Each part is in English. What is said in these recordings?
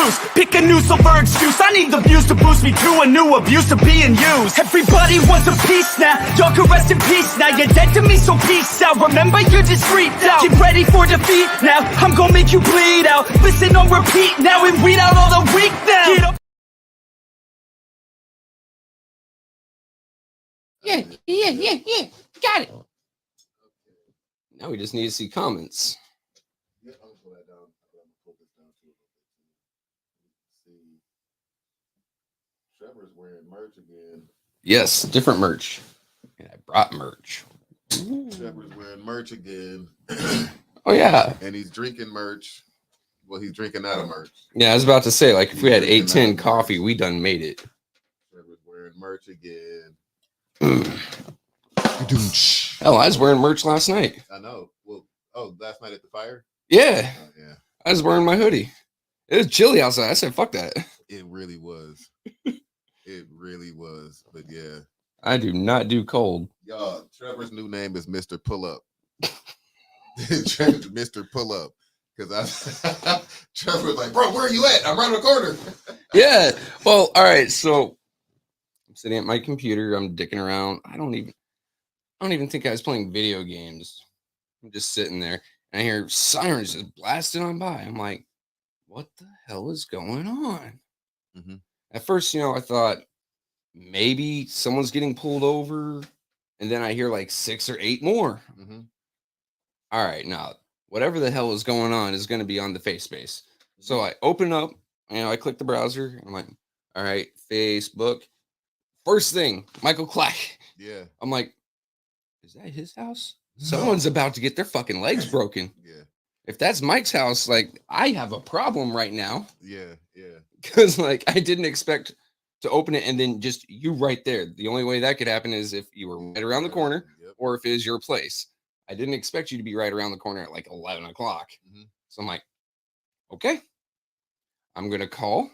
lose. Pick a new silver excuse. I need the views to boost me to a new abuse of being used. Everybody wants a piece now. Y'all can rest in peace now. You're dead to me, so peace out. Remember, you're just freaked out. Get ready for defeat now. I'm gonna make you bleed out. Listen on repeat now and weed out all the weak now. Get up. Yeah. Got it. Now we just need to see comments. Yeah, I'm gonna pull that down. I'm gonna pull this down too. See, Trevor's wearing merch again. Yes, different merch. And I brought merch. Trevor's wearing merch again. Oh yeah. And he's drinking merch. Well, he's drinking out of merch. Yeah, I was about to say, like, if we had 810 coffee, we done made it. Trevor's wearing merch again. Hell, I was wearing merch last night. I know. Well, last night at the fire? Yeah. Yeah. I was wearing my hoodie. It was chilly outside. I said, fuck that. It really was. It really was. But yeah. I do not do cold. Y'all, Trevor's new name is Mr. Pull Up. Mr. Pull Up. Because Trevor's like, bro, where are you at? I'm right on the corner. Yeah. Well, all right. So I'm sitting at my computer. I'm dicking around. I don't even think I was playing video games. I'm just sitting there and I hear sirens just blasting on by. I'm like, what the hell is going on? Mm-hmm. At first, I thought maybe someone's getting pulled over, and then I hear like 6 or 8 more. Mm-hmm. All right, now whatever the hell is going on is going to be on the face space. So I open up, I click the browser. And I'm like, all right, Facebook. First thing, Michael Clack. Yeah. I'm like, is that his house? Someone's about to get their fucking legs broken. Yeah. If that's Mike's house, like, I have a problem right now. Yeah. Because, like, I didn't expect to open it and then just you right there. The only way that could happen is if you were right around the corner, or if it is your place. I didn't expect you to be right around the corner at like 11 o'clock. Mm-hmm. So I'm like, okay, I'm going to call.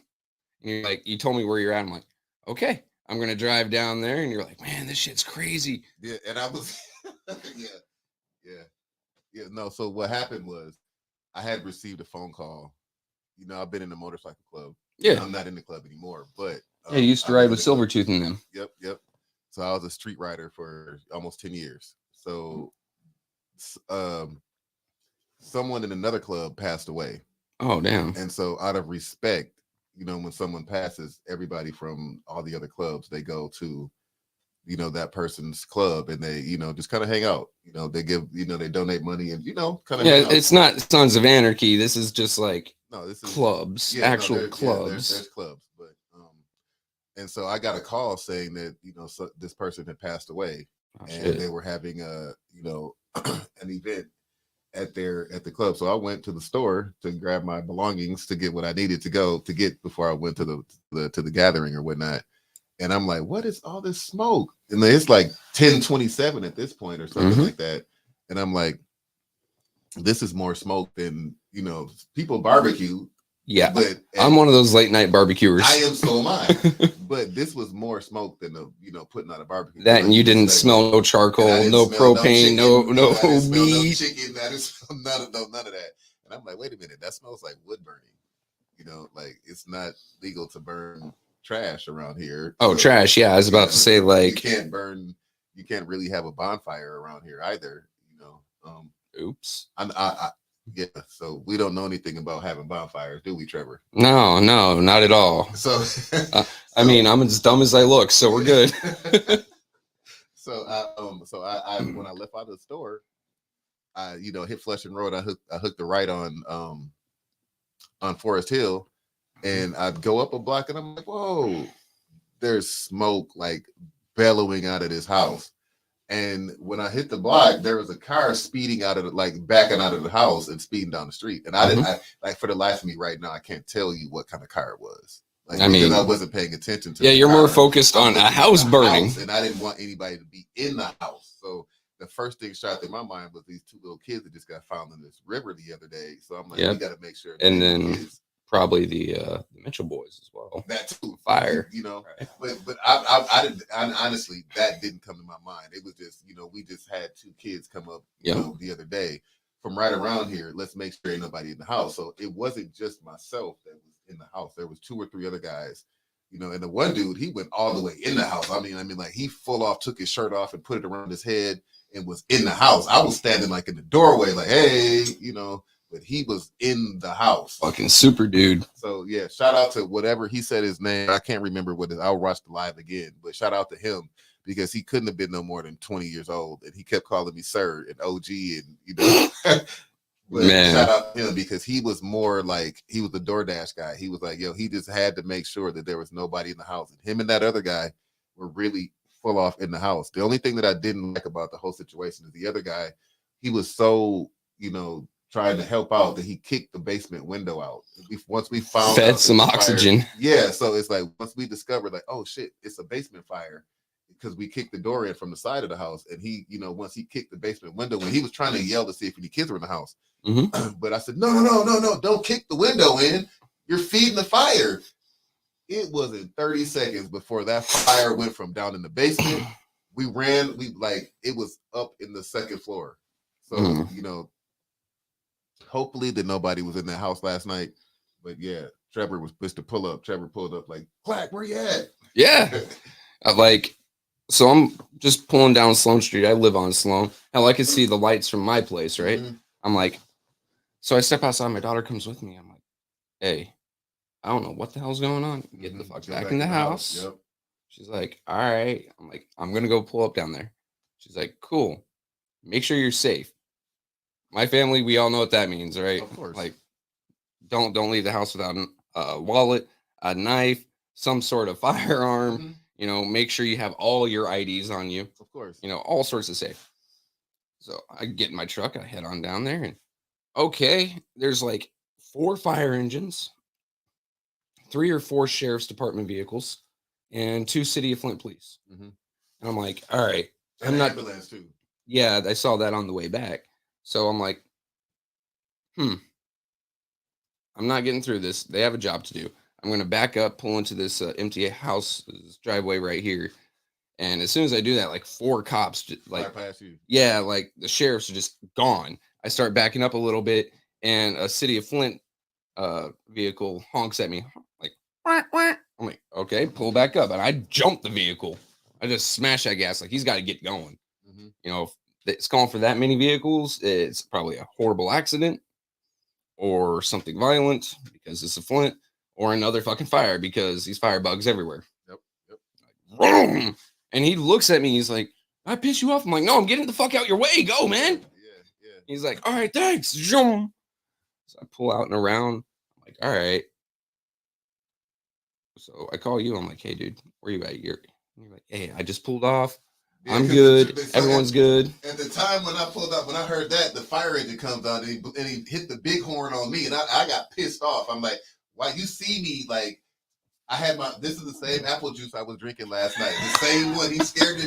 And you're like, you told me where you're at. I'm like, okay, I'm going to drive down there. And you're like, man, this shit's crazy. Yeah. And I was, yeah. No. So what happened was I had received a phone call. I've been in the motorcycle club. Yeah. I'm not in the club anymore, but yeah, you used to ride with Silvertooth in them. Yep. So I was a street rider for almost 10 years. So someone in another club passed away. Oh, damn. And so out of respect, when someone passes, everybody from all the other clubs, they go to, that person's club and they, just kind of hang out. They give, they donate money and, kind of. Yeah, it's not Sons of Anarchy. This is just like this is clubs, actual clubs. There's clubs, but and so I got a call saying that so this person had passed away, and they were having an event at the club. So I went to the store to grab my belongings to get what I needed to get before I went to the gathering or whatnot. And I'm like, what is all this smoke? And it's like 10:27 at this point or something like that. And I'm like, this is more smoke than people barbecue. Yeah, I'm one of those late night barbecuers. I am, so am I. But this was more smoke than putting out a barbecue. That and you didn't smell no charcoal, no propane, no meat. No chicken. I didn't smell none of that. And I'm like, wait a minute, that smells like wood burning. Like it's not legal to burn trash around here. Oh, so, trash. Yeah, I was about to say, like, you can't really have a bonfire around here either. Oops. Yeah, so we don't know anything about having bonfires, do we, Trevor? No, not at all. So, I mean, I'm as dumb as I look, so we're good. So I when I left out of the store, I hit Flushing Road. I hooked the right on Forest Hill, and I'd go up a block, and I'm like, whoa, there's smoke like bellowing out of this house. And when I hit the block, there was a car speeding out of backing out of the house and speeding down the street. And I didn't for the life of me right now, I can't tell you what kind of car it was. Because I wasn't paying attention to. Yeah, you're more focused on a house burning, and I didn't want anybody to be in the house. So the first thing shot through my mind was these 2 little kids that just got found in this river the other day. So I'm like, we got to make sure. And then probably the Mitchell boys as well. That too, fire. Right. But I didn't. Honestly, that didn't come to my mind. It was just we just had 2 kids come up the other day from right around here. Let's make sure ain't nobody in the house. So it wasn't just myself that was in the house. There was 2 or 3 other guys, you know, and the one dude, he went all the way in the house. I mean, like he full off took his shirt off and put it around his head and was in the house. I was standing like in the doorway, like, hey, you know, but he was in the house. Fucking super dude. So yeah, shout out to whatever he said his name. I can't remember what it is. I'll watch the live again, but shout out to him because he couldn't have been no more than 20 years old. And he kept calling me sir and OG and, you know, but Man. shout out to him because he was more like, he was the DoorDash guy. He was like, yo, he just had to make sure that there was nobody in the house. And him and that other guy were really full off in the house. The only thing that I didn't like about the whole situation is the other guy, he was so, you know, trying to help out that he kicked the basement window out. Once we found fed some oxygen. Yeah, so it's like once we discovered like, oh shit, it's a basement fire because we kicked the door in from the side of the house. And he, you know, once he kicked the basement window, when he was trying to yell to see if any kids were in the house. But I said, no, don't kick the window in. You're feeding the fire. It wasn't 30 seconds before that fire went from down in the basement. We like it was up in the 2nd floor. So, you know, hopefully that nobody was in that house last night. But yeah, Trevor was supposed to pull up. Trevor pulled up like, Clack, where you at? Yeah. Like, so I'm just pulling down Sloan Street. I live on Sloan. Hell, I can see the lights from my place, right? I'm like, so I step outside. My daughter comes with me. I'm like, hey, I don't know what the hell's going on. Get the fuck back in the house. Yep. She's like, all right. I'm like, I'm going to go pull up down there. She's like, cool. Make sure you're safe. My family, we all know what that means, right? Of course. Like, don't leave the house without a wallet, a knife, some sort of firearm. You know, make sure you have all your IDs on you. Of course. You know, all sorts of safe. So I get in my truck, I head on down there, and okay, there's like 4 fire engines, 3 or 4 sheriff's department vehicles, and 2 City of Flint police. And I'm like, all right, and not ambulance too. Yeah, I saw that on the way back. So I'm like, I'm not getting through this. They have a job to do. I'm going to back up, pull into this empty house, this driveway right here. And as soon as I do that, like 4 cops, just, like, past you. Yeah, like the sheriffs are just gone. I start backing up a little bit, and a City of Flint vehicle honks at me, like, wah, wah. I'm like, okay, pull back up. And I jump the vehicle. I just smash that gas, like, he's got to get going. You know, if it's calling for that many vehicles, it's probably a horrible accident or something violent because it's a Flint, or another fucking fire because these firebugs everywhere. Yep. And he looks at me, he's like, I piss you off? I'm like, no, I'm getting the fuck out your way. Go, man. Yeah. He's like, all right, thanks. So I pull out and around. I'm like, all right. So I call you. I'm like, hey, dude, where you at? You're like, hey, I just pulled off. Yeah, I'm good. Everyone's good. At the time when I pulled up, when I heard that, the fire engine comes on and he hit the big horn on me, and I got pissed off. I'm like, why you see me like I had this is the same apple juice I was drinking last night. The same one. He scared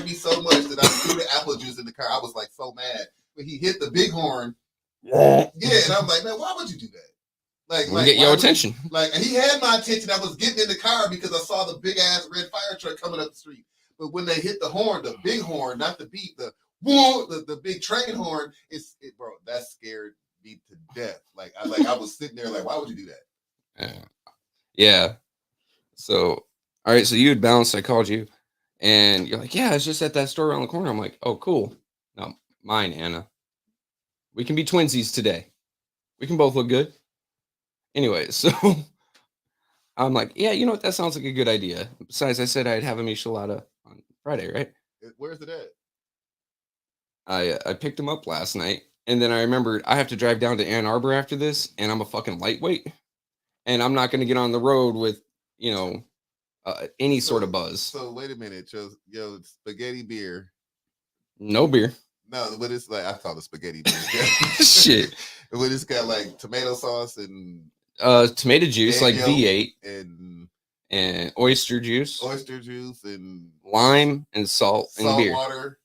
me so much that I threw the apple juice in the car. I was like so mad. But he hit the big horn. Yeah, and I'm like, man, why would you do that? Like get your attention. Like he had my attention. I was getting in the car because I saw the big ass red fire truck coming up the street. But when they hit the horn, the big horn, not the beat, the big train horn, bro, that scared me to death. Like I was sitting there like, why would you do that? Yeah. So, all right. So you had bounced. I called you, and you're like, yeah, it's just at that store around the corner. I'm like, oh, cool. No, mine, Anna. We can be twinsies today. We can both look good. Anyway, so I'm like, yeah, you know what? That sounds like a good idea. Besides, I said I'd have a michelada on Friday, right? Where's it at? I picked him up last night, and then I remembered I have to drive down to Ann Arbor after this, and I'm a fucking lightweight, and I'm not going to get on the road with, you know, any sort of buzz. So wait a minute, yo, spaghetti beer. No beer. No, but it's like I call it spaghetti beer. Shit. But it's got like tomato sauce and tomato juice, like V8, and oyster juice, and lime and salt and beer, water,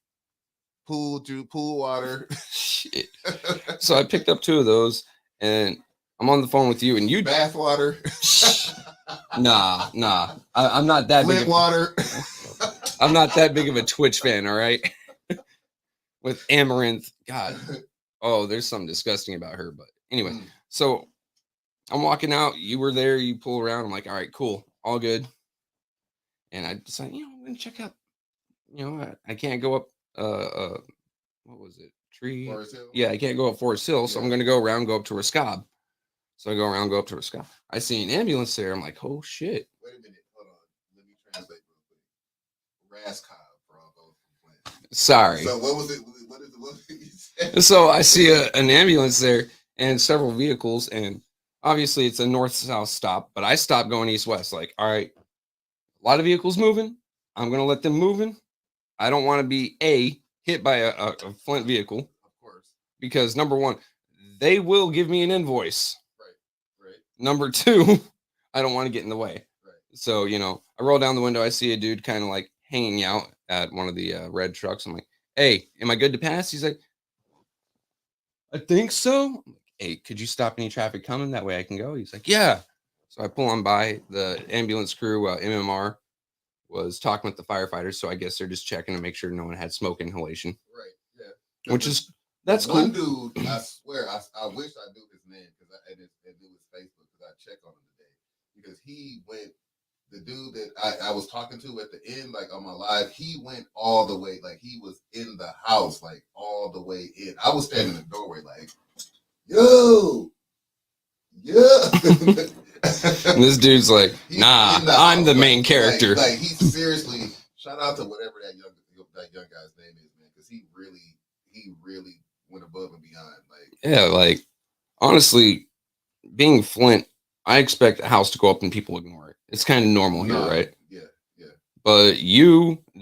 pool water. Shit. So I picked up 2 of those, and I'm on the phone with you, and you bath water. Nah. I'm not that Flint big. Water. I'm not that big of a Twitch fan. All right. With Amaranth, God. Oh, there's something disgusting about her. But anyway, so I'm walking out. You were there. You pull around. I'm like, all right, cool, all good. And I decided, I'm gonna check out. I can't go up. What was it? Tree. Forest Hill? Yeah, I can't go up Forest Hill, so I'm Yeah. gonna go around, go up to Rascab. So I go around, go up to Rascab. I see an ambulance there. I'm like, oh shit. Wait a minute. Hold on. Let me translate real quick. Rascob for all those from Flint. Sorry. So what was it? What is it? What did you say? So I see an ambulance there and several vehicles, and obviously it's a north-south stop, but I stopped going east-west. Like, all right, a lot of vehicles moving. I'm gonna let them moving. I don't want to be hit by a Flint vehicle, Of course. because number one, they will give me an invoice. Right. Number two, I don't want to get in the way. Right. So, I roll down the window. I see a dude kind of like hanging out at one of the red trucks. I'm like, hey, am I good to pass? He's like, I think so. I'm like, hey, could you stop any traffic coming? That way I can go. He's like, yeah. So I pull on by. The ambulance crew, MMR, was talking with the firefighters. So I guess they're just checking to make sure no one had smoke inhalation. Right. Yeah. That's one cool. dude, I swear, I wish I knew his name because it was Facebook because I checked on him today because he went. The dude that I was talking to at the end, like on my live, he went all the way, like he was in the house, like all the way in. I was standing in the doorway, like, yo, yeah. And this dude's like, nah, I'm the main character. Like he seriously, shout out to whatever that young guy's name is, man, because he really went above and beyond. Like, yeah, like honestly, being Flint, I expect a house to go up and people ignore it. It's kind of normal here, right? Yeah. But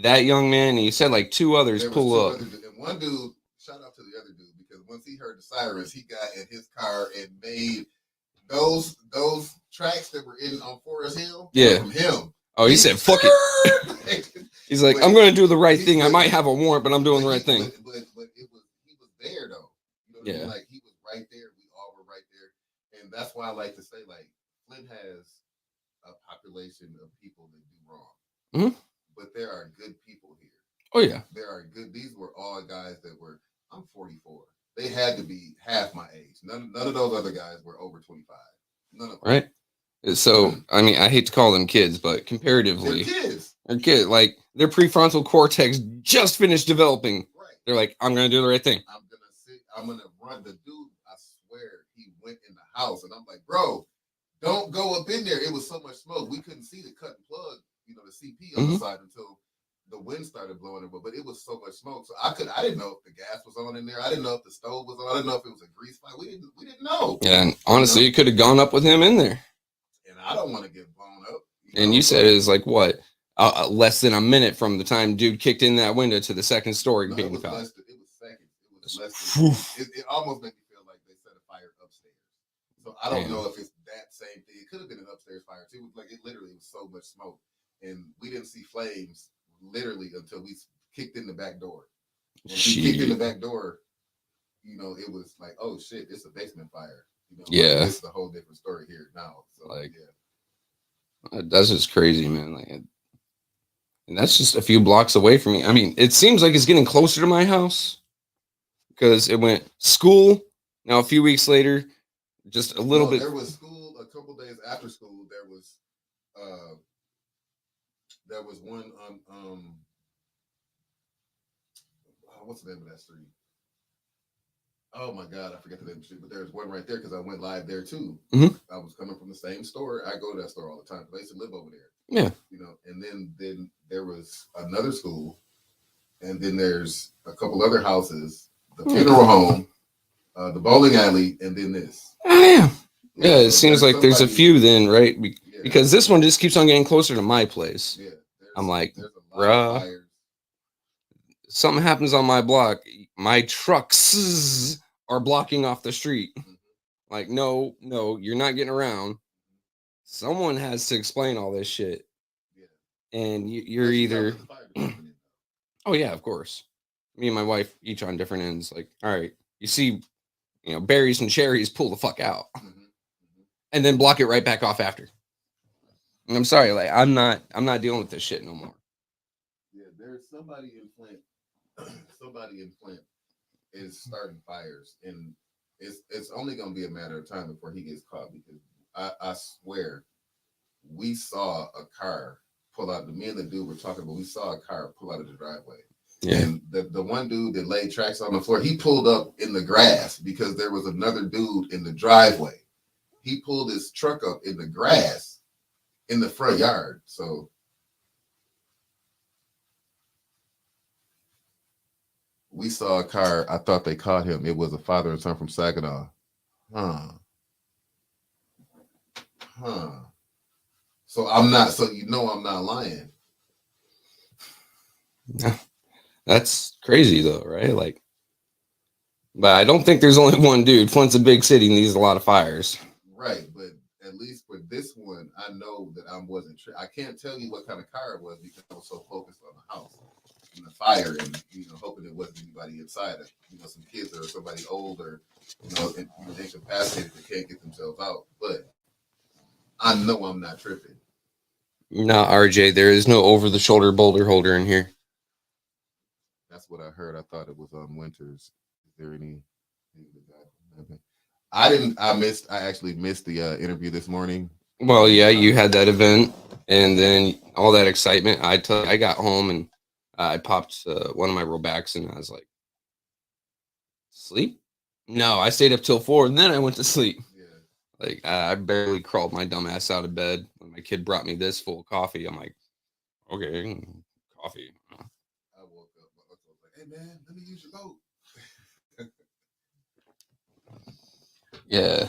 that young man, and you said like two others pull up. And one dude, shout out to the other dude, because once he heard the sirens, he got in his car and made those tracks that were in on Forest Hill. Yeah. From him. Oh, he said, fuck it. He's like, I'm going to do the right thing. I might have a warrant, but I'm doing the right thing. But he was there, though. You know what I mean? Like, he was right there. We all were right there. And that's why I like to say, like, Flint has a population of people that do wrong. Mm-hmm. But there are good people here. Oh, yeah. There are good. These were all guys that were, I'm 44. They had to be half my age. None of those other guys were over 25. None of them. Right. So, I mean, I hate to call them kids, but comparatively, they're kids. Like, their prefrontal cortex just finished developing. Right. They're like, I'm going to do the right thing. I'm going to run. The dude, I swear, he went in the house. And I'm like, bro, don't go up in there. It was so much smoke. We couldn't see the cut and plug, the CP on the side until the wind started blowing it. But it was so much smoke. So I didn't know if the gas was on in there. I didn't know if the stove was on. I didn't know if it was a grease fire. We didn't know. Yeah, and honestly, you could have gone up with him in there. And I don't want to get blown up. And you said it was like what? Less than a minute from the time dude kicked in that window to the second story being found. It was seconds. It was less than, it almost made me feel like they set a fire upstairs. So I don't know if it's that same thing. It could have been an upstairs fire too. It literally was so much smoke. And we didn't see flames literally until we kicked in the back door. When we kicked in the back door, it was like, oh shit, it's a basement fire. Yeah. It's a whole different story here now. So that's just crazy, man. Like, and that's just a few blocks away from me. I mean, it seems like it's getting closer to my house because it went school. Now a few weeks later, just a little bit. There was school a couple days after school. There was one on what's the name of that street? Oh my God, I forget the name of the street, but there's one right there because I went live there too. Mm-hmm. I was coming from the same store. I go to that store all the time because I used to live over there. Yeah. And then there was another school, and then there's a couple other houses, the funeral home, the bowling alley, and then this. Oh, yeah. Yeah, it seems like there's a few then, right? Because this one just keeps on getting closer to my place. Yeah. I'm like, bruh, something happens on my block. My trucks are blocking off the street. Like, no, you're not getting around. Someone has to explain all this shit. Yeah. And you're either... Oh, yeah, of course. Me and my wife each on different ends. Like, all right, you see, berries and cherries, pull the fuck out. And then block it right back off after. And I'm sorry, like, I'm not dealing with this shit no more. Yeah, there's somebody in Flint is starting fires, and it's only gonna be a matter of time before he gets caught, because I swear, we saw a car pull out. Me and the dude were talking, but we saw a car pull out of the driveway. Yeah. And the one dude that laid tracks on the floor, he pulled up in the grass because there was another dude in the driveway. He pulled his truck up in the grass in the front yard. So we saw a car. I thought they caught him. It was a father and son from Saginaw. So I'm not. So I'm not lying. That's crazy though, right? Like, but I don't think there's only one dude. Flint's a big city and needs a lot of fires. Right, but at least for this one, I know that I wasn't. I can't tell you what kind of car it was because I was so focused on the house and the fire, and hoping it wasn't anybody inside it. Some kids or somebody old or incapacitated that can't get themselves out. But I know I'm not tripping. No, RJ, there is no over-the-shoulder boulder holder in here. That's what I heard. I thought it was on Winters. Is there any? I actually missed the interview this morning. Well, yeah, you had that event and then all that excitement. I got home and I popped one of my Robax and I was like, sleep? No, I stayed up till 4 and then I went to sleep. Yeah. Like I barely crawled my dumb ass out of bed when my kid brought me this full coffee. I'm like, okay, coffee. I woke up. I was like, hey man, let me use your boat. Yeah,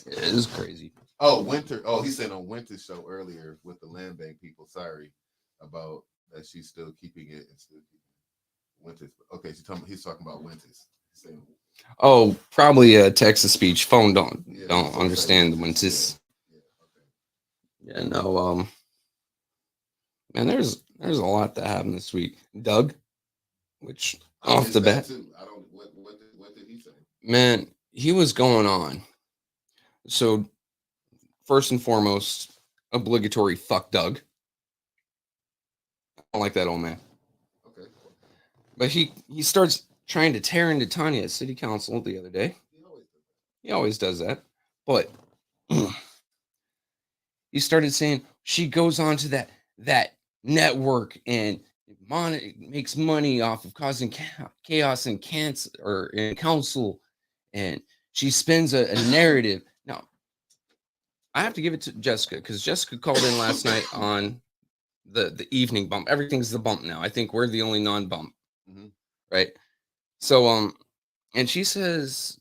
it is crazy. Oh, Winter. Oh, he said on Winter's show earlier with the land bank people. Sorry about that. She's still keeping it and still keeping Winter's. Okay, he's talking about Winter's. Saying, oh, probably a text to speech. Phone don't understand the Winter's. Yeah, no. Man, there's a lot that happened this week. Doug, which off the bat, too. I don't. What did he say? Man, he was going on. So, first and foremost, obligatory fuck Doug. I don't like that old man. Okay. But he starts trying to tear into Tanya at city council the other day. He always does that. But he started saying she goes on to that network and makes money off of causing chaos and cancer or in council, and she spins a narrative. Now, I have to give it to Jessica because Jessica called in last night on the evening bump. Everything's the bump now. I think we're the only non-bump, right? So and she says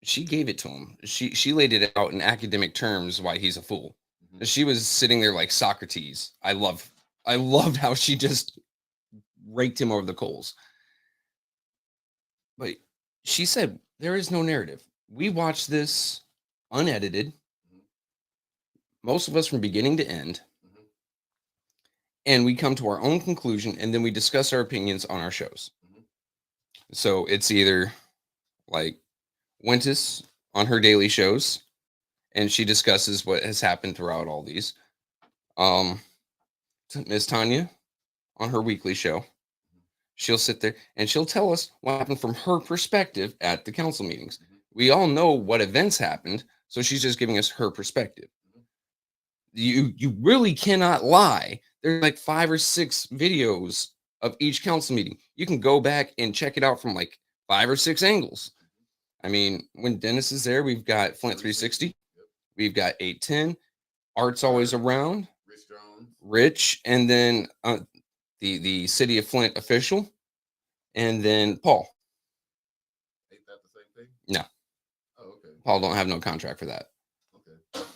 she gave it to him. She laid it out in academic terms why he's a fool. She was sitting there like Socrates. I loved how she just raked him over the coals. But she said there is no narrative. We watched this unedited, most of us from beginning to end, and we come to our own conclusion, and then we discuss our opinions on our shows. So it's either like Wentis on her daily shows, and she discusses what has happened throughout all these. Miss Tanya on her weekly show, she'll sit there and she'll tell us what happened from her perspective at the council meetings. We all know what events happened, so she's just giving us her perspective. You really cannot lie. There's like 5 or 6 videos of each council meeting. You can go back and check it out from like 5 or 6 angles. I mean, when Dennis is there, we've got Flint 360. We've got 810. Art's always around. Rich, and then the City of Flint official, and then Paul. Ain't that the same thing? No. Oh, okay. Paul don't have no contract for that. Okay.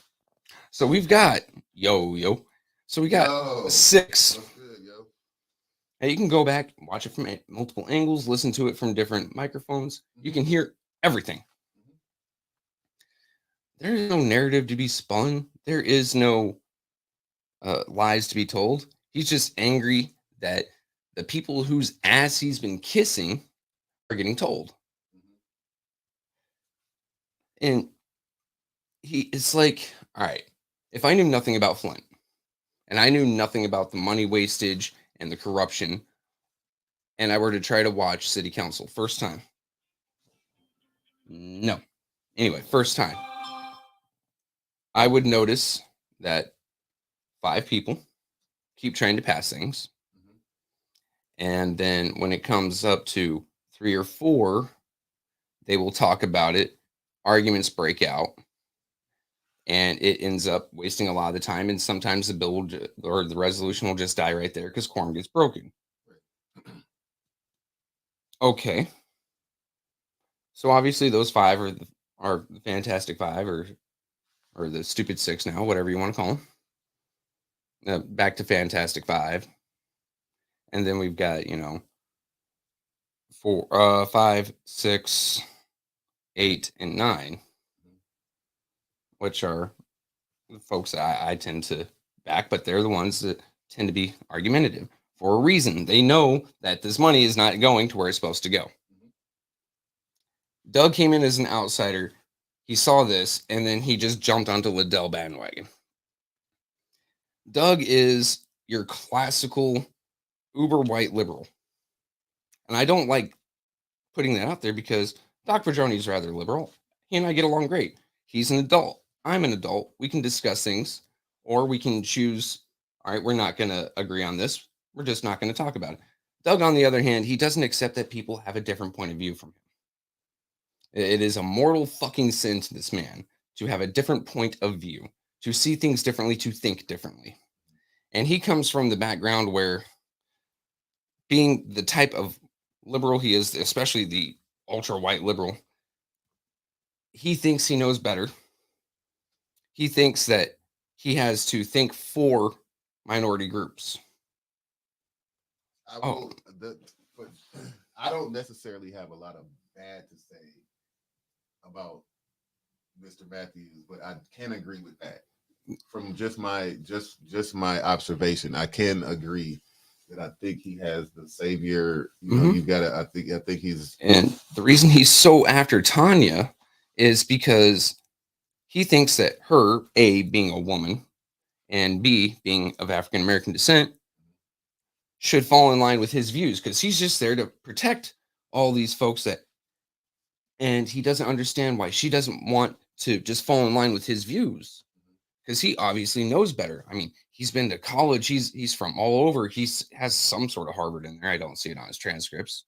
So we've got yo. So we got 6. That's good, yo. And you can go back, watch it from multiple angles, listen to it from different microphones. You can hear everything. There is no narrative to be spun. There is no lies to be told. He's just angry that the people whose ass he's been kissing are getting told. And it's like, all right, if I knew nothing about Flint and I knew nothing about the money wastage and the corruption, and I were to try to watch city council first time. No. Anyway, first time. I would notice that 5 people keep trying to pass things. Mhm. And then when it comes up to 3 or 4, they will talk about it. Arguments break out, and it ends up wasting a lot of the time. And sometimes the bill will or the resolution will just die right there because quorum gets broken. Okay, so obviously those 5 are the Fantastic 5 or the Stupid 6 now, whatever you want to call them. Back to Fantastic 5, and then we've got 4, 5, 6, 8, and 9, which are the folks that I tend to back, but they're the ones that tend to be argumentative for a reason. They know that this money is not going to where it's supposed to go. Doug came in as an outsider. He saw this, and then he just jumped onto Liddell bandwagon. Doug is your classical uber white liberal. And I don't like putting that out there because Doc Padroni is rather liberal. He and I get along great. He's an adult. I'm an adult. We can discuss things, or we can choose, all right, we're not going to agree on this. We're just not going to talk about it. Doug, on the other hand, he doesn't accept that people have a different point of view from him. It is a mortal fucking sin to this man to have a different point of view, to see things differently, to think differently. And he comes from the background where, being the type of liberal he is, especially the ultra white liberal, he thinks he knows better. He thinks that he has to think for minority groups. I will, but I don't necessarily have a lot of bad to say about Mr. Matthews, but I can agree with that. From just my observation, I can agree that I think he has the savior. You know, you've got to. I think he's. And the reason he's so after Tanya is because he thinks that her, A, being a woman, and B, being of African American descent, should fall in line with his views, because he's just there to protect all these folks and he doesn't understand why she doesn't want to just fall in line with his views, because he obviously knows better. I mean, he's been to college. He's from all over. He has some sort of Harvard in there. I don't see it on his transcripts,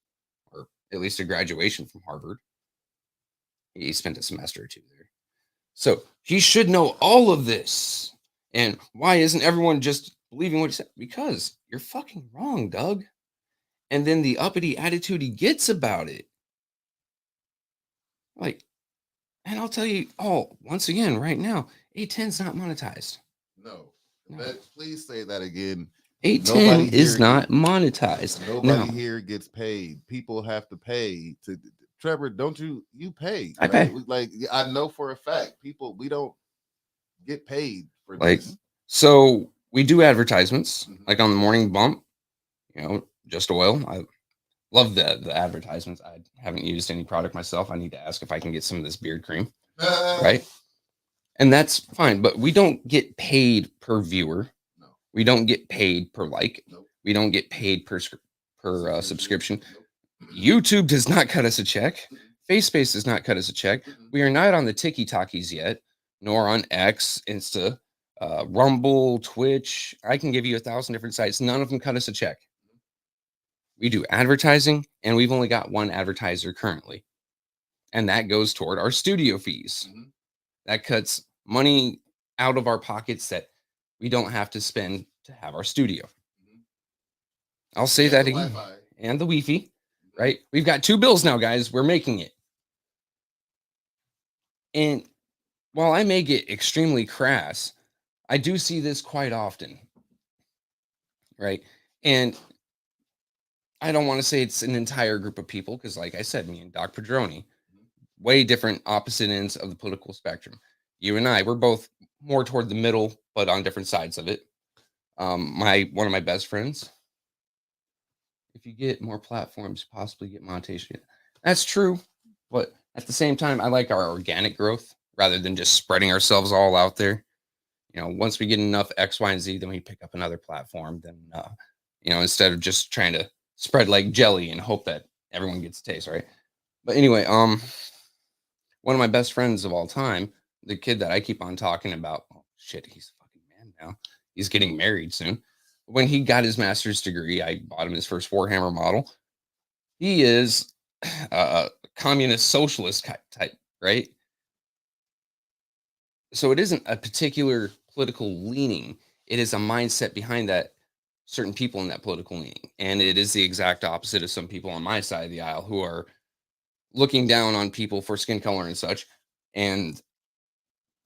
or at least a graduation from Harvard. He spent a semester or 2 there. So he should know all of this. And why isn't everyone just believing what he said? Because you're fucking wrong, Doug. And then the uppity attitude he gets about it. Like, and I'll tell you all, once again, right now, 810's not monetized. No. Please say that again. 810 is not monetized. Nobody here gets paid. People have to pay to. Trevor, don't you pay? I pay. Like, I know for a fact, we don't get paid for like this. So we do advertisements, like on the morning bump, Just Oil. I love the advertisements. I haven't used any product myself. I need to ask if I can get some of this beard cream. Right? And that's fine, but we don't get paid per viewer. No. We don't get paid per like. Nope. We don't get paid per subscription. Nope. YouTube does not cut us a check. FaceSpace does not cut us a check. We are not on the TikTokies yet, nor on X, Insta, Rumble, Twitch. I can give you 1,000 different sites. None of them cut us a check. We do advertising, and we've only got one advertiser currently. And that goes toward our studio fees. That cuts money out of our pockets that we don't have to spend to have our studio. I'll say that again. Wi-Fi. And the Wi-Fi, right? We've got 2 bills now, guys. We're making it. And while I may get extremely crass, I do see this quite often, right? And I don't want to say it's an entire group of people, because like I said, me and Doc Padroni, way different opposite ends of the political spectrum. You and I, we're both more toward the middle, but on different sides of it. One of my best friends, if you get more platforms, possibly get monetization. That's true, but at the same time, I like our organic growth rather than just spreading ourselves all out there. Once we get enough X, Y, and Z, then we pick up another platform. Then, instead of just trying to spread like jelly and hope that everyone gets a taste, right? But anyway, one of my best friends of all time, the kid that I keep on talking about, oh shit, he's a fucking man now. He's getting married soon. When he got his master's degree, I bought him his first Warhammer model. He is a communist socialist type, right? So it isn't a particular political leaning. It is a mindset behind that certain people in that political leaning. And it is the exact opposite of some people on my side of the aisle who are looking down on people for skin color and such. And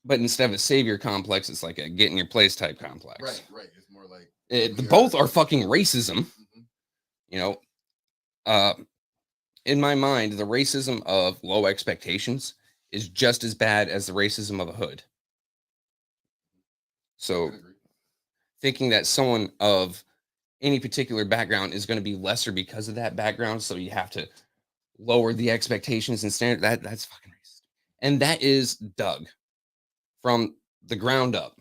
but instead of a savior complex, it's like a get in your place type complex. Right. It's more like Both are fucking racism. You know, in my mind, the racism of low expectations is just as bad as the racism of a hood. So thinking that someone of any particular background is going to be lesser because of that background, so you have to lower the expectations and standard, that's fucking racist. And that is Doug from the ground up.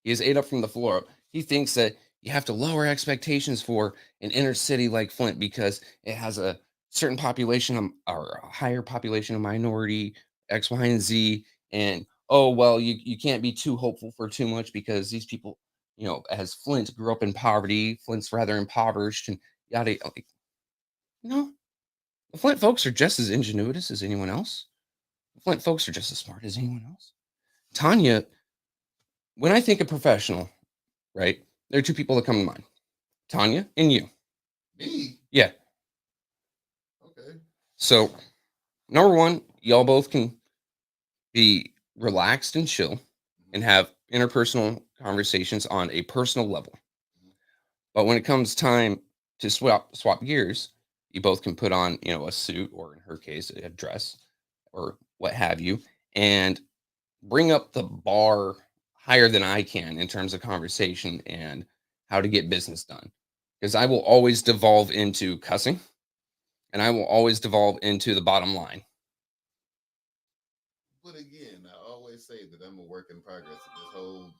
He is ate up from the floor up. He thinks that you have to lower expectations for an inner city like Flint because it has a certain population or a higher population of minority X, Y, and Z. And oh well, you can't be too hopeful for too much because these people, you know, as Flint grew up in poverty, Flint's rather impoverished and yada. Like, no, the Flint folks are just as ingenuous as anyone else. The Flint folks are just as smart as anyone else. Tanya, when I think of professional, right, there are two people that come to mind: Tanya and you. Me? Yeah. Okay. So, number one, y'all both can be relaxed and chill and have interpersonal conversations on a personal level. But when it comes time to swap gears, you both can put on, you know, a suit or in her case, a dress or what have you, and bring up the bar higher than I can in terms of conversation and how to get business done. Because I will always devolve into cussing and I will always devolve into the bottom line. But again, I always say that I'm a work in progress. This whole,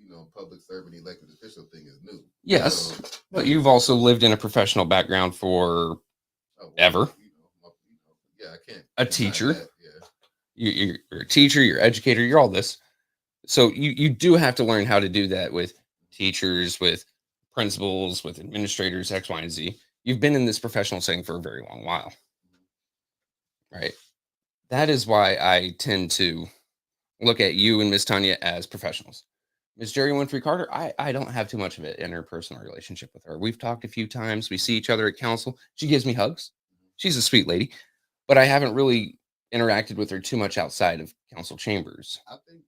you know, public servant elected official thing is new. Yes, So, but you've also lived in a professional background for ever. Yeah, I can't. A teacher. Yeah. You're a teacher, you're an educator, you're all this. So you do have to learn how to do that with teachers, with principals, with administrators, X, Y, and Z. You've been in this professional setting for a very long while. Right. That is why I tend to look at you and Miss Tanya as professionals. Miss Jerry Winfrey Carter, I don't have too much of an interpersonal relationship with her. We've talked a few times. We see each other at council. She gives me hugs. She's a sweet lady, but I haven't really interacted with her too much outside of council chambers. I think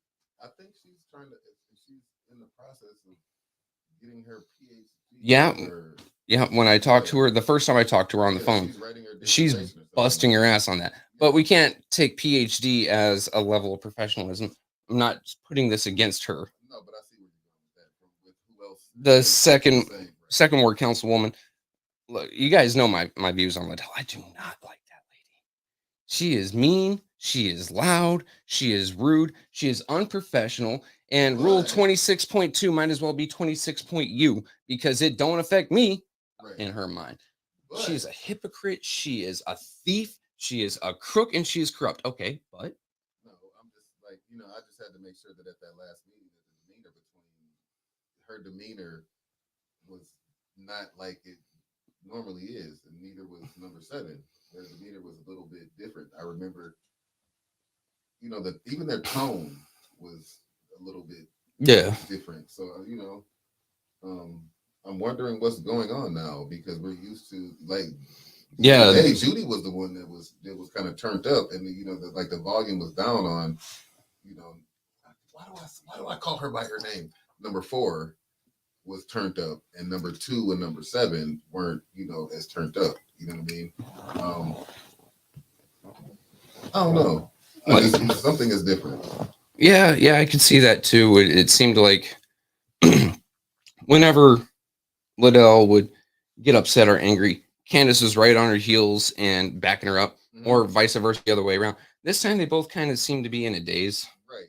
she's trying to. She's in the process of getting her PhD. Yeah. Yeah, when I talked to her, the first time I talked to her on the phone, she's busting her ass on that. But we can't take PhD as a level of professionalism. I'm not putting this against her. No, but I see where you're going with that. With who else? The second ward councilwoman. Look, you guys know my views on Liddell. I do not like that lady. She is mean. She is loud. She is rude. She is unprofessional. And Rule 26.2 might as well be 26.u because it don't affect me in her mind. She's a hypocrite. She is a thief. She is a crook and she is corrupt. Okay, but no, I'm just like, you know, I just had to make sure that at that last meeting, that her demeanor was not like it normally is, and neither was number 7. Their demeanor was a little bit different. I remember, you know, that even their tone was a little bit different. So, you know, I'm wondering what's going on now because we're used to like Judy was the one that was kind of turned up, and you know, the volume was down on, you know, why do I call her by her name? Number 4 was turned up, and number 2 and number 7 weren't, you know, as turned up. You know what I mean? I don't know. Something is different. Yeah, I can see that too. It seemed like whenever Liddell would get upset or angry, Candace was right on her heels and backing her up, or vice versa, the other way around. This time they both kind of seemed to be in a daze. Right.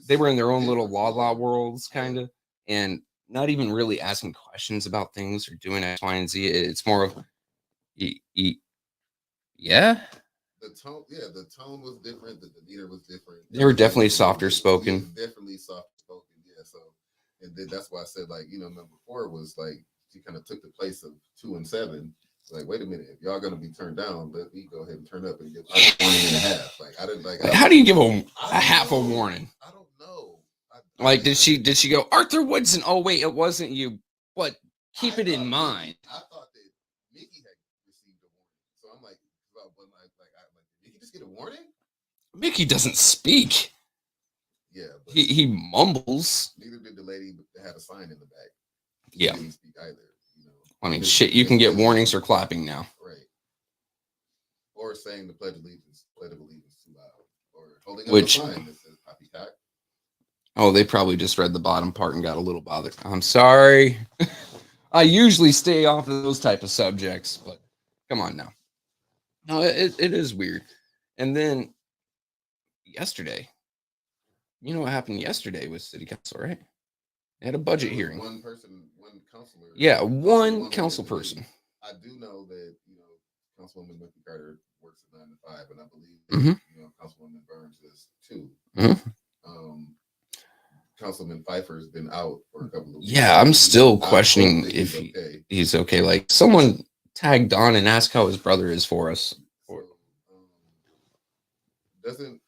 They were in their own little la worlds, kind of, and not even really asking questions about things or doing X, Y, and Z. It's more of, yeah. the tone was different. The demeanor was different. They were definitely softer spoken. Definitely soft spoken. Yeah. So, and then that's why I said, like, number 4 was like she kind of took the place of 2 and 7. Like, wait a minute, if y'all gonna be turned down, let me go ahead and turn up and give a warning and a half. Like, I didn't like. How do you give a half a warning? I don't know. Like, did she go, Arthur Woodson? Oh wait, it wasn't you. But keep it in mind. I thought that Mickey had received a warning, so I'm like, did Mickey just get a warning? Mickey doesn't speak. Yeah, but he mumbles. Neither did the lady that had a sign in the back. She Yeah, didn't speak either. I mean, shit, you can get warnings for clapping now. Right. Or saying the Pledge of Allegiance too loud. Or holding up a sign that says poppycock. Oh, they probably just read the bottom part and got a little bothered. I'm sorry. I usually stay off of those type of subjects, but come on now. No, it is weird. And then yesterday, you know what happened yesterday with City Council, right? They had a budget hearing. One counselor. Yeah, one council person. I do know that, Councilwoman Mickey Carter works at 9 to 5, and I believe that, Councilwoman Burns is too. Councilman Pfeiffer's been out for a couple of weeks. Yeah, I'm still questioning if he's okay. Like, someone tagged on and asked how his brother is for us. So, doesn't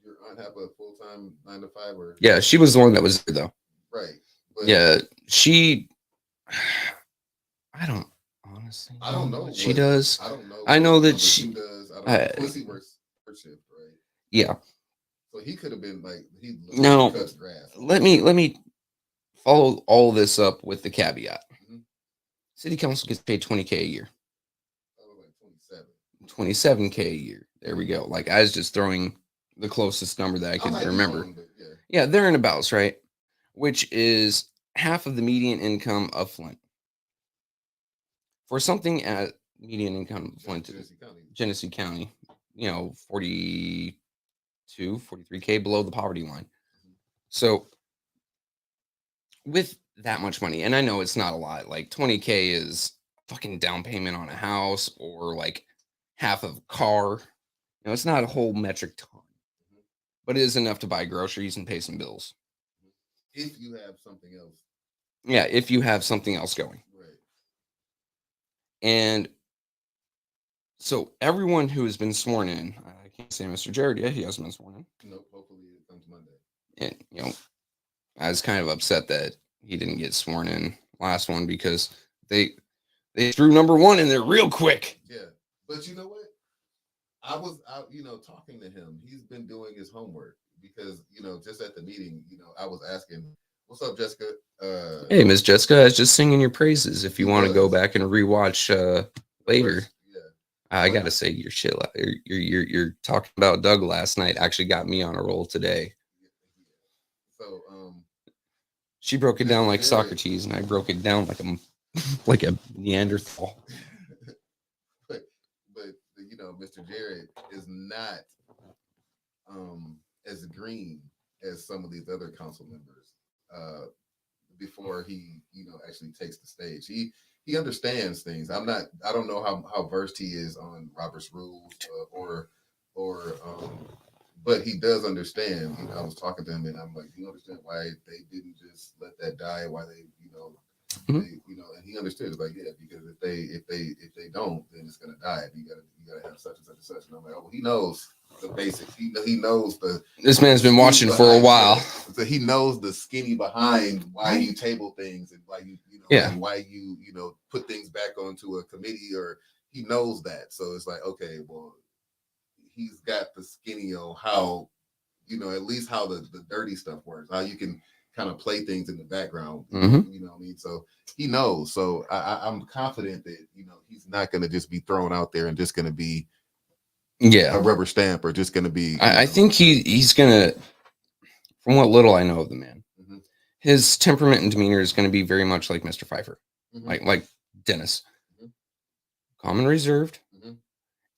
your aunt have a full-time 9 to 5? Or yeah, she was the one that was there though. Right. But yeah, she. I don't honestly. I don't know what she does. I don't know. I know that she does. I don't know. Quincy works first shift, right? Yeah. So he could have been like he no. cuts grass. Let me follow all this up with the caveat. City council gets paid $20K a year. Oh, like 27. $27K a year. There we go. Like, I was just throwing the closest number that I could remember. Wrong, yeah, they're in abouts, right? Which is half of the median income of Flint. For something at median income of Flint, Genesee County, 43K below the poverty line. So with that much money, and I know it's not a lot, like 20K is fucking down payment on a house or like half of a car. It's not a whole metric ton, but it is enough to buy groceries and pay some bills. If you have something else. Yeah, if you have something else going. Right. And so everyone who has been sworn in, I can't say Mr. Jared yet, he hasn't been sworn in. Nope, hopefully it comes Monday. And, I was kind of upset that he didn't get sworn in last one because they threw number 1 in there real quick. Yeah, but you know what? I was out, talking to him. He's been doing his homework because, just at the meeting, I was asking, "What's up, Jessica?" Hey, Miss Jessica, I was just singing your praises. If you want to go back and rewatch later, yeah, I gotta say your shit. You're talking about Doug last night actually got me on a roll today. So, she broke it down like Socrates, and I broke it down like a Neanderthal. but Mr. Jared is not as green as some of these other council members. Before he actually takes the stage, he understands things. I don't know how versed he is on Robert's rules but he does understand. I was talking to him and I'm like, do you understand why they didn't just let that die? Why they and he understood. It's like, yeah, because if they don't, then it's gonna die. You gotta have such and such and such. And I'm like, oh, well, he knows the basics. He knows this man's been watching for a while. So he knows the skinny behind why you table things and why and why you put things back onto a committee, or he knows that. So it's like, okay, well, he's got the skinny on how at least how the dirty stuff works, how you can kind of play things in the background. You know what I mean? So he knows. So I'm confident that he's not going to just be thrown out there and just going to be a rubber stamp, or just going to be. I think he's going to, from what little I know of the man, his temperament and demeanor is going to be very much like Mr. Pfeiffer, like Dennis, calm and reserved.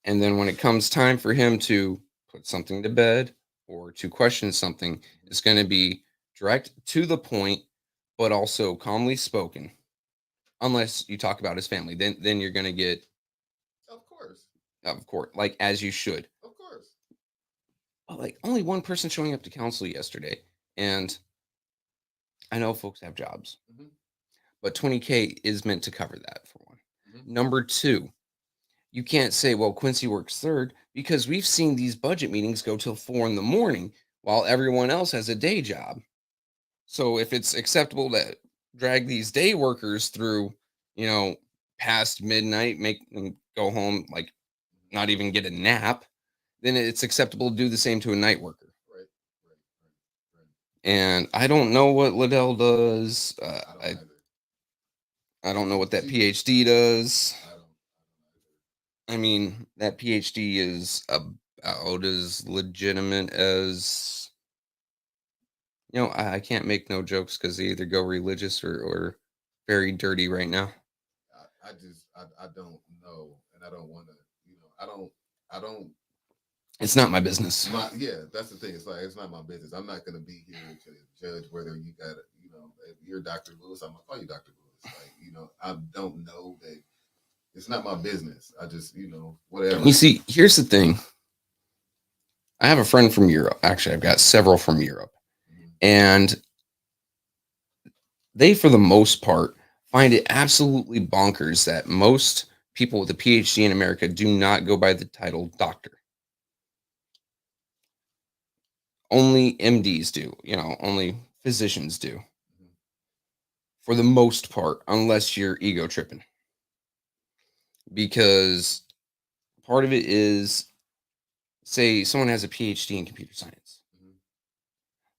And then when it comes time for him to put something to bed or to question something, it's going to be direct to the point, but also calmly spoken. Unless you talk about his family, then you're going to get, of course, of course, like as you should. Of course. But like only one person showing up to counsel yesterday, and I know folks have jobs, Mhm. but 20K is meant to cover that for one. Mhm. Number two, you can't say, well, Quincy works third because we've seen these budget meetings go till 4 in the morning while everyone else has a day job. So if it's acceptable to drag these day workers through, you know, past midnight, make them go home, like not even get a nap, then it's acceptable to do the same to a night worker. Right. Right. Right. Right. And I don't know what Liddell does. I don't either. I don't know what that See, PhD does. I don't either. I mean, that PhD is about as legitimate as, you know, I can't make no jokes because they either go religious or very dirty right now. I just I don't know, and I don't want to. I don't. It's not my business. Yeah, that's the thing. It's like it's not my business. I'm not gonna be here to judge whether you got it. If you're Dr. Lewis, I'm gonna call you Dr. Lewis. Like, I don't know that. It's not my business. I just, whatever. You see, here's the thing. I have a friend from Europe. Actually, I've got several from Europe. Mhm. And they, for the most part, find it absolutely bonkers that most people with a PhD in America do not go by the title doctor. Only MDs do, only physicians do. Mhm. For the most part, unless you're ego tripping. Because part of it is, say, someone has a PhD in computer science. Mhm.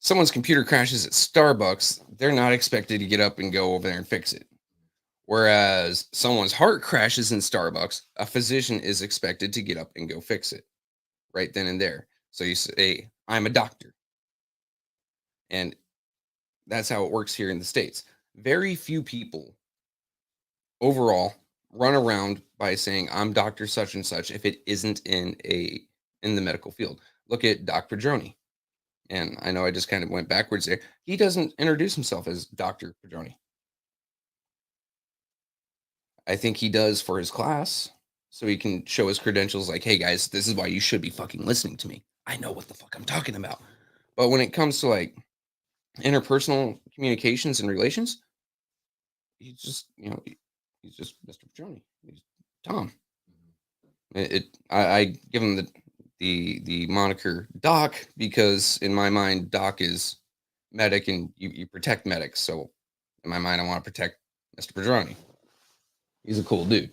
Someone's computer crashes at Starbucks, they're not expected to get up and go over there and fix it. Whereas someone's heart crashes in Starbucks, a physician is expected to get up and go fix it right then and there. So you say, I'm a doctor. And that's how it works here in the States. Very few people overall run around by saying, I'm Dr. Such and such if it isn't in the medical field. Look at Doc Pedroni. And I know I just kind of went backwards there. He doesn't introduce himself as Dr. Pedroni. I think he does for his class, so he can show his credentials like, hey guys, this is why you should be fucking listening to me. I know what the fuck I'm talking about. But when it comes to like interpersonal communications and relations, he's just, he's just Mr. Petroni. He's Tom. I give him the moniker Doc because in my mind, Doc is medic and you protect medics. So in my mind, I want to protect Mr. Pedroni. He's a cool dude.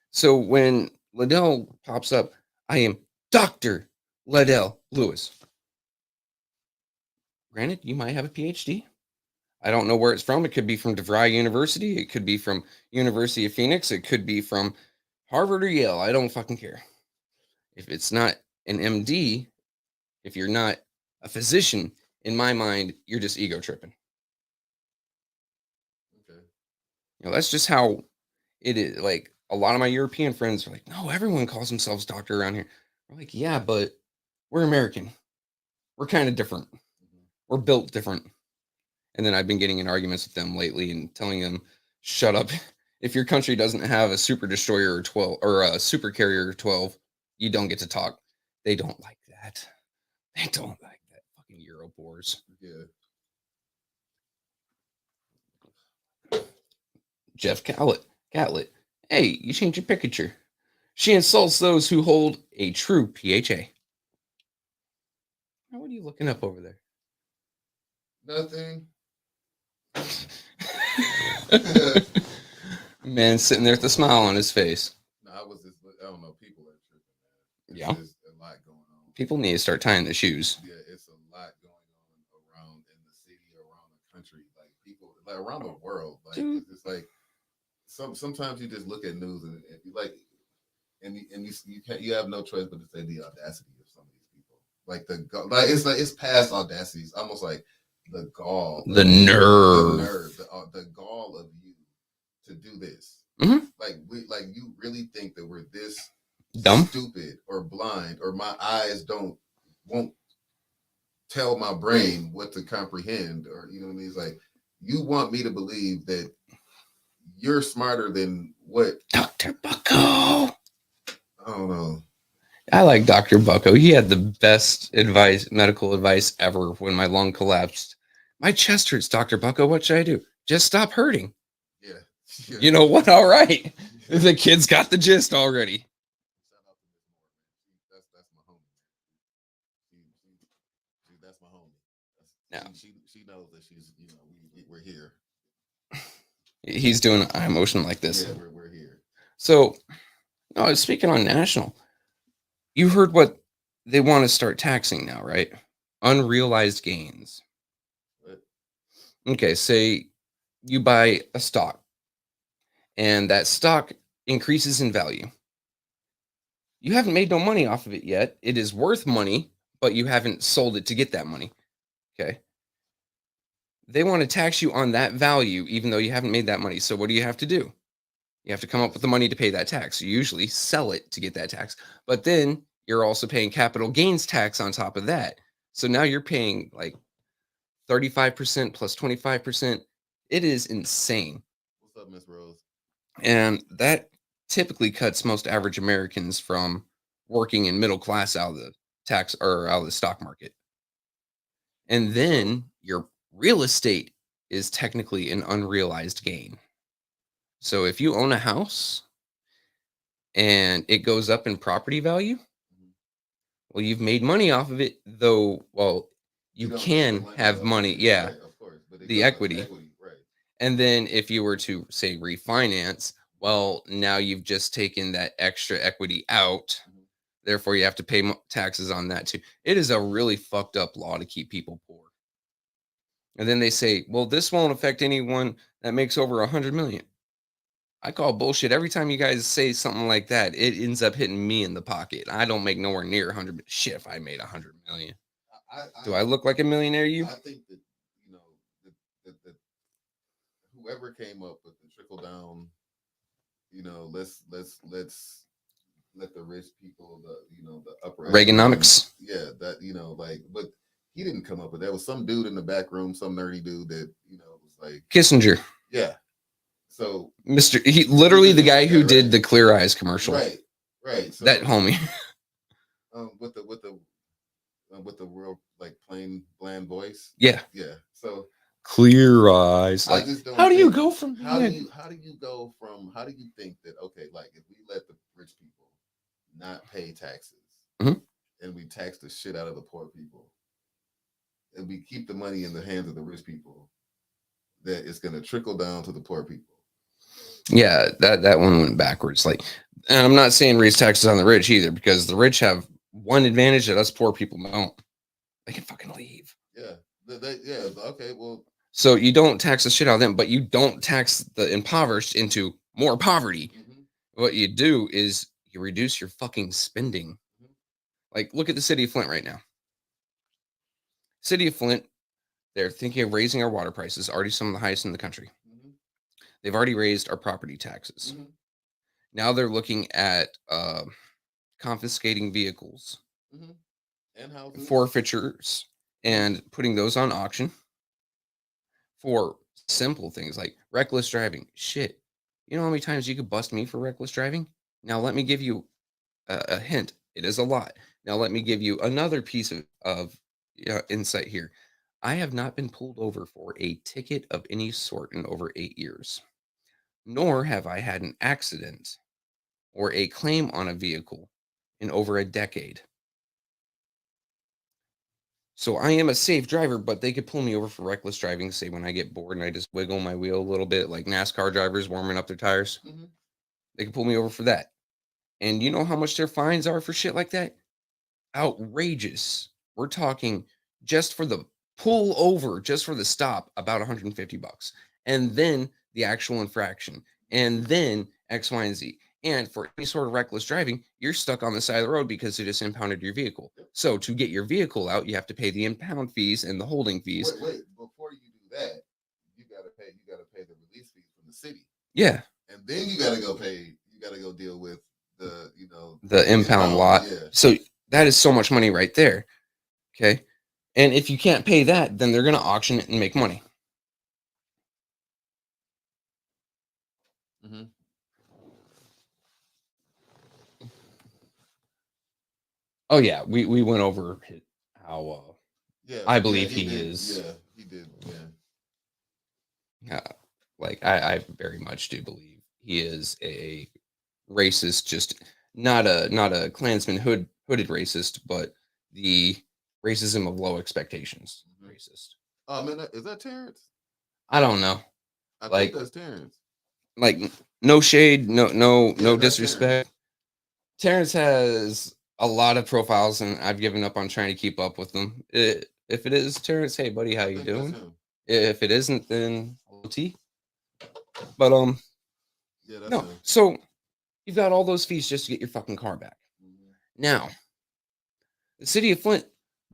So when Liddell pops up, I am Dr. Liddell Lewis. Granted, you might have a PhD. I don't know where it's from. It could be from DeVry University. It could be from University of Phoenix. It could be from Harvard or Yale. I don't fucking care. If it's not an MD, if you're not a physician, in my mind, you're just ego tripping. Okay. That's just how it is. Like a lot of my European friends are like, no, everyone calls themselves doctor around here. We're like, yeah, but we're American. We're kind of different. Mhm. We're built different. And then I've been getting in arguments with them lately and telling them, shut up. If your country doesn't have a super destroyer or 12 or a super carrier 12, you don't get to talk. They don't like that. They don't like that. Fucking Euro boars. Yeah. Jeff Catlett. Hey, you changed your picture. She insults those who hold a true PHA. Now, what are you looking up over there? Nothing. Man sitting there with a smile on his face. No, I don't know. People are tripping, man. Yeah. There's a lot going on. People need to start tying their shoes. Yeah, it's a lot going on around in the city, around the country, like people, like around the world. Like Dude. it's like sometimes you just look at news and you like, and you have no choice but to say the audacity of some of these people. Like it's past audacity. It's almost like the gall, The nerve, the gall of you to do this. Mm-hmm. Like you really think that we're this dumb, stupid, or blind, or my eyes won't tell my brain what to comprehend, or what I mean? It's like you want me to believe that you're smarter than what Dr. Bucko. I don't know. I like Dr. Bucko. He had the best advice, medical advice ever when my lung collapsed. My chest hurts, Dr. Bucko. What should I do? Just stop hurting. Yeah. Yeah. You know what? All right. The kid's got the gist already. Shout out to Miss Moore, man. That's my homie. That's my homie. Yeah. She knows that she's, you know, we're here. He's doing an eye motion like this. Yeah, we're here. So, no, speaking on national, you heard what they want to start taxing now, right? Unrealized gains. What? Okay, say you buy a stock and that stock increases in value. You haven't made no money off of it yet. It is worth money, but you haven't sold it to get that money. Okay. They want to tax you on that value, even though you haven't made that money. So what do you have to do? You have to come up with the money to pay that tax. You usually sell it to get that tax, but then you're also paying capital gains tax on top of that. So now you're paying like 35% plus 25%. It is insane. What's up, Miss Rose? And that typically cuts most average Americans from working in middle class out of the tax or out of the stock market. And then your real estate is technically an unrealized gain. So if you own a house and it goes up in property value, well, you've made money off of it, though. Well, you can have money, yeah, right, of course, but the equity. right. And then if you were to say refinance, well, now you've just taken that extra equity out. Therefore, you have to pay taxes on that too. It is a really fucked up law to keep people poor. And then they say, well, this won't affect anyone that makes over 100 million. I call bullshit. Every time you guys say something like that, it ends up hitting me in the pocket. I don't make nowhere near 100. Shit, if I made 100 million. Do I look like a millionaire to you? I think that, you know, that whoever came up with the trickle down, you know, let's let the rich people, the upper Reaganomics. Yeah, that, like, but he didn't come up with that. It was some dude in the back room, some nerdy dude that, was like Kissinger. Yeah. So he literally the guy who did the Clear Eyes commercial. Right. So, that homie. With the real like plain bland voice. Yeah. So Clear Eyes. Like, how do you go from how do you think that, okay, like if we let the rich people not pay taxes and we tax the shit out of the poor people and we keep the money in the hands of the rich people, that it's going to trickle down to the poor people? Yeah, that one went backwards. Like, and I'm not saying raise taxes on the rich either, because the rich have one advantage that us poor people don't. They can fucking leave. Yeah. Yeah. Okay. Well. So you don't tax the shit out of them, but you don't tax the impoverished into more poverty. What you do is you reduce your fucking spending. Like, look at the city of Flint right now. City of Flint, they're thinking of raising our water prices, already some of the highest in the country. They've already raised our property taxes. Now they're looking at confiscating vehicles and houses, forfeitures, and putting those on auction for simple things like reckless driving. Shit. You know how many times you could bust me for reckless driving? Now let me give you a hint. It is a lot. Now let me give you another piece of insight here. I have not been pulled over for a ticket of any sort in over 8 years, nor have I had an accident or a claim on a vehicle in over a decade. So I am a safe driver, but they could pull me over for reckless driving, say when I get bored and I just wiggle my wheel a little bit, like NASCAR drivers warming up their tires. They can pull me over for that. And you know how much their fines are for shit like that? Outrageous. We're talking just for the pull over, just for the stop, about $150. And then the actual infraction. And then X, Y, and Z. And for any sort of reckless driving, you're stuck on the side of the road because they just impounded your vehicle. So to get your vehicle out, you have to pay the impound fees and the holding fees. Wait, before you do that, you gotta pay the release fees from the city. Yeah. And then you gotta go deal with the impound lot. Yeah. So that is so much money right there. Okay. And if you can't pay that, then they're gonna auction it and make money. Oh yeah, we went over how Yeah, I yeah, believe he he did. is. Yeah, he did. Yeah. Like I very much do believe he is a racist, just not a Klansman hooded racist, but the racism of low expectations Mhm. racist. Oh man, is that Terrence? I don't know. I think Like that's Terrence. like no shade, Yeah, no that's Terrence. disrespect. Terrence has a lot of profiles, and I've given up on trying to keep up with them. If it is Terrence, hey buddy, how I you think that's doing? him. If it isn't, then OT. But Yeah, that's no. him. So you've got all those fees just to get your fucking car back. Mhm. Now, the city of Flint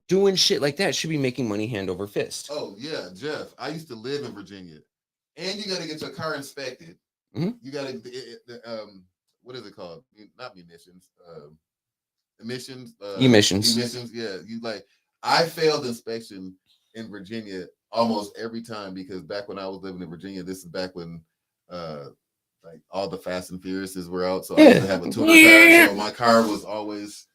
doing shit like that should be making money hand over fist. Oh yeah, Jeff. I used to live in Virginia, and you got to get your car inspected. Mhm. You got to what is it called? Not munitions. Emissions. Emissions. Emissions. Yeah, you like. I failed inspection in Virginia almost every time because back when I was living in Virginia, this is back when uh like all the Fast and Furiouses were out. So I used Yeah. to have a tuner car. So my car was always,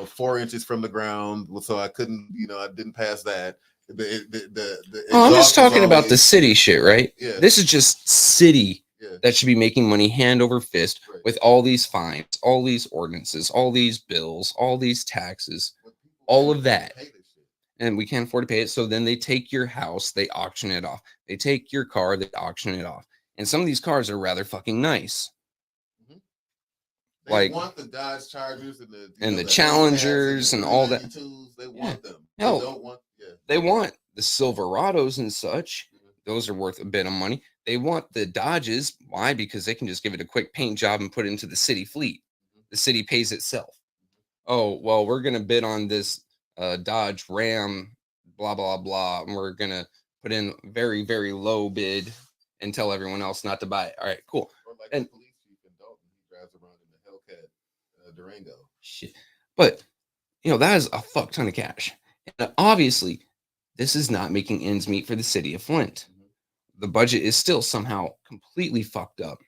4 inches from the ground. So I couldn't, I didn't pass that. The Oh, I'm just exhaust was talking about the always, city shit, right? yeah, This is just city yeah, that should be making money hand over fist right. with all these fines, all these ordinances, all these bills, all these taxes, But people all can't of afford to that. pay this shit. And we can't afford to pay it. So then they take your house, they auction it off. They take your car, they auction it off. And some of these cars are rather fucking nice. Mhm. They Like, want the Dodge Chargers and and the the Hellcats and the Challengers and all that. 392s. They Yeah. want them. They Hell, don't want, yeah. they want the Silverados and such. Mhm. Those are worth a bit of money. They want the Dodges. Why? Because they can just give it a quick paint job and put it into the city fleet. The city pays itself. Oh, well, we're going to bid on this Dodge Ram, blah, blah, blah. And we're going to put in very, very low bid and tell everyone else not to buy it. All right, cool. Or like And the police chief in Dalton, he drives around in the Hellcat Durango. shit. But, that is a fuck ton of cash. And obviously, this is not making ends meet for the city of Flint. Mhm. The budget is still somehow completely fucked up.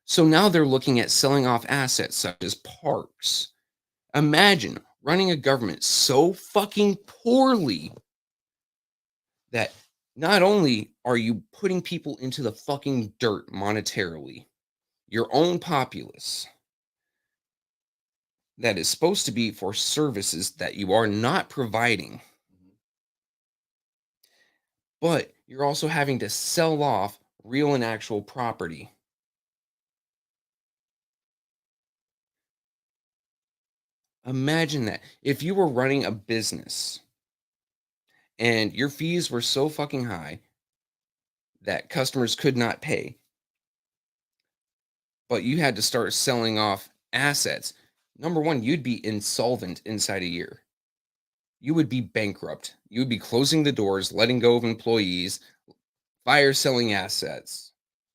So now they're looking at selling off assets such as parks. Imagine running a government so fucking poorly that not only are you putting people into the fucking dirt monetarily, your own populace that is supposed to be for services that you are not providing, Mhm. but you're also having to sell off real and actual property. Imagine that. If you were running a business and your fees were so fucking high that customers could not pay, but you had to start selling off assets. Number one, you'd be insolvent inside a year. You would be bankrupt. You would be closing the doors, letting go of employees, fire selling assets.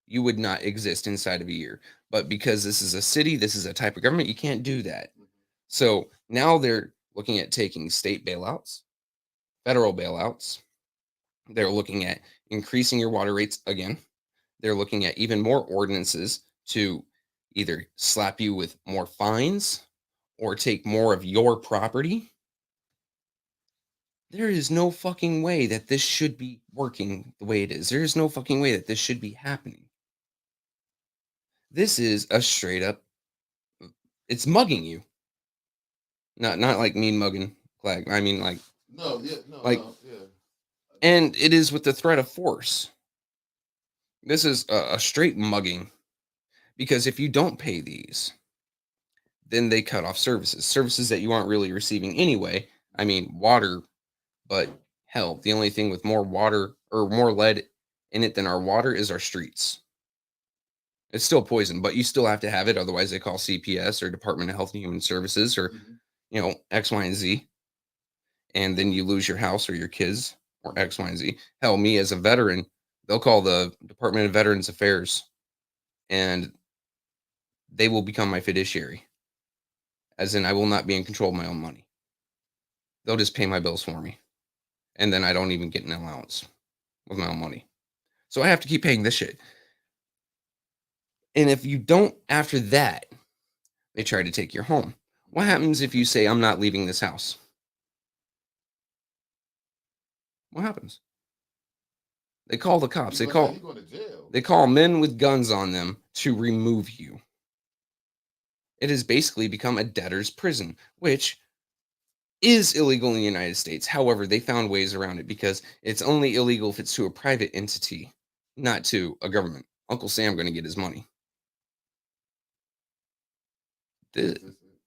You would not exist inside of a year. But because this is a city, this is a type of government, you can't do that. So now they're looking at taking state bailouts, federal bailouts. They're looking at increasing your water rates again. They're looking at even more ordinances to either slap you with more fines or take more of your property. There is no fucking way that this should be working the way it is. There is no fucking way that this should be happening. This is a straight up, it's mugging you. Not like mean mugging flag. I mean No, yeah, no, like no, yeah. and it is with the threat of force. This is a straight mugging because if you don't pay these, then they cut off services that you aren't really receiving anyway. I mean, water, but hell, the only thing with more water or more lead in it than our water is our streets. It's still poison, but you still have to have it. Otherwise, they call CPS or Department of Health and Human Services or, Mhm. X, Y, and Z. And then you lose your house or your kids or X, Y, and Z. Hell, me as a veteran, they'll call the Department of Veterans Affairs and they will become my fiduciary. As in, I will not be in control of my own money. They'll just pay my bills for me. And then I don't even get an allowance with my own money. So I have to keep paying this shit. And if you don't, after that, they try to take your home. What happens if you say, I'm not leaving this house? What happens? They call the cops. You going to jail. They call men with guns on them to remove you. It has basically become a debtor's prison, which is illegal in the United States. However, they found ways around it because it's only illegal if it's to a private entity, not to a government. Uncle Sam going to get his money.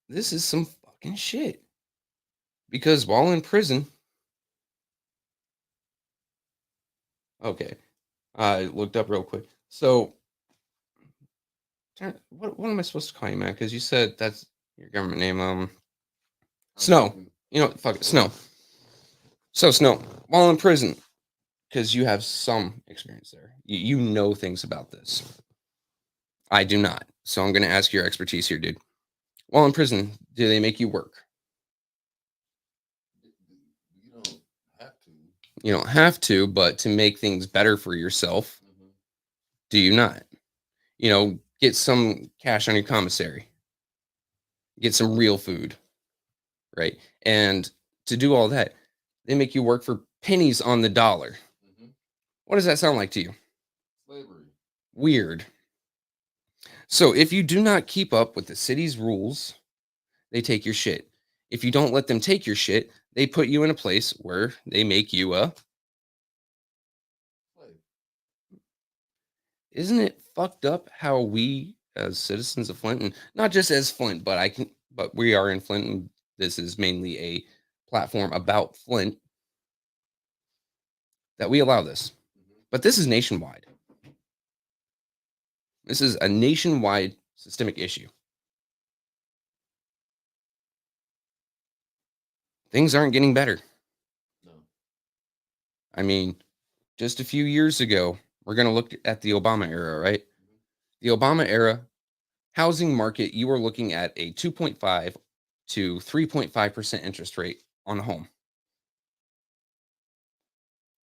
This is some fucking shit. Because while in prison, okay, I looked up real quick. So, what am I supposed to call you, man? Because you said that's your government name. Snow. You know, fuck it, Snow. So, Snow, while in prison, because you have some experience there, you know things about this. I do not. So, I'm going to ask your expertise here, dude. While in prison, do they make you work? You don't have to. You don't have to, but to make things better for yourself, do you not? You know, get some cash on your commissary, get some real food, right? And to do all that, they make you work for pennies on the dollar. What does that sound like to you? Slavery. Weird. So if you do not keep up with the city's rules, they take your shit. If you don't let them take your shit, they put you in a place where they make you a slave. Isn't it fucked up how we as citizens of Flint, and not just as Flint, but we are in Flint, and this is mainly a platform about Flint, that we allow this. But this is nationwide. This is a nationwide systemic issue. Things aren't getting better. No. I mean, just a few years ago, we're going to look at the Obama era, right? The Obama era housing market, you were looking at a 2.5 to 3.5% interest rate on a home.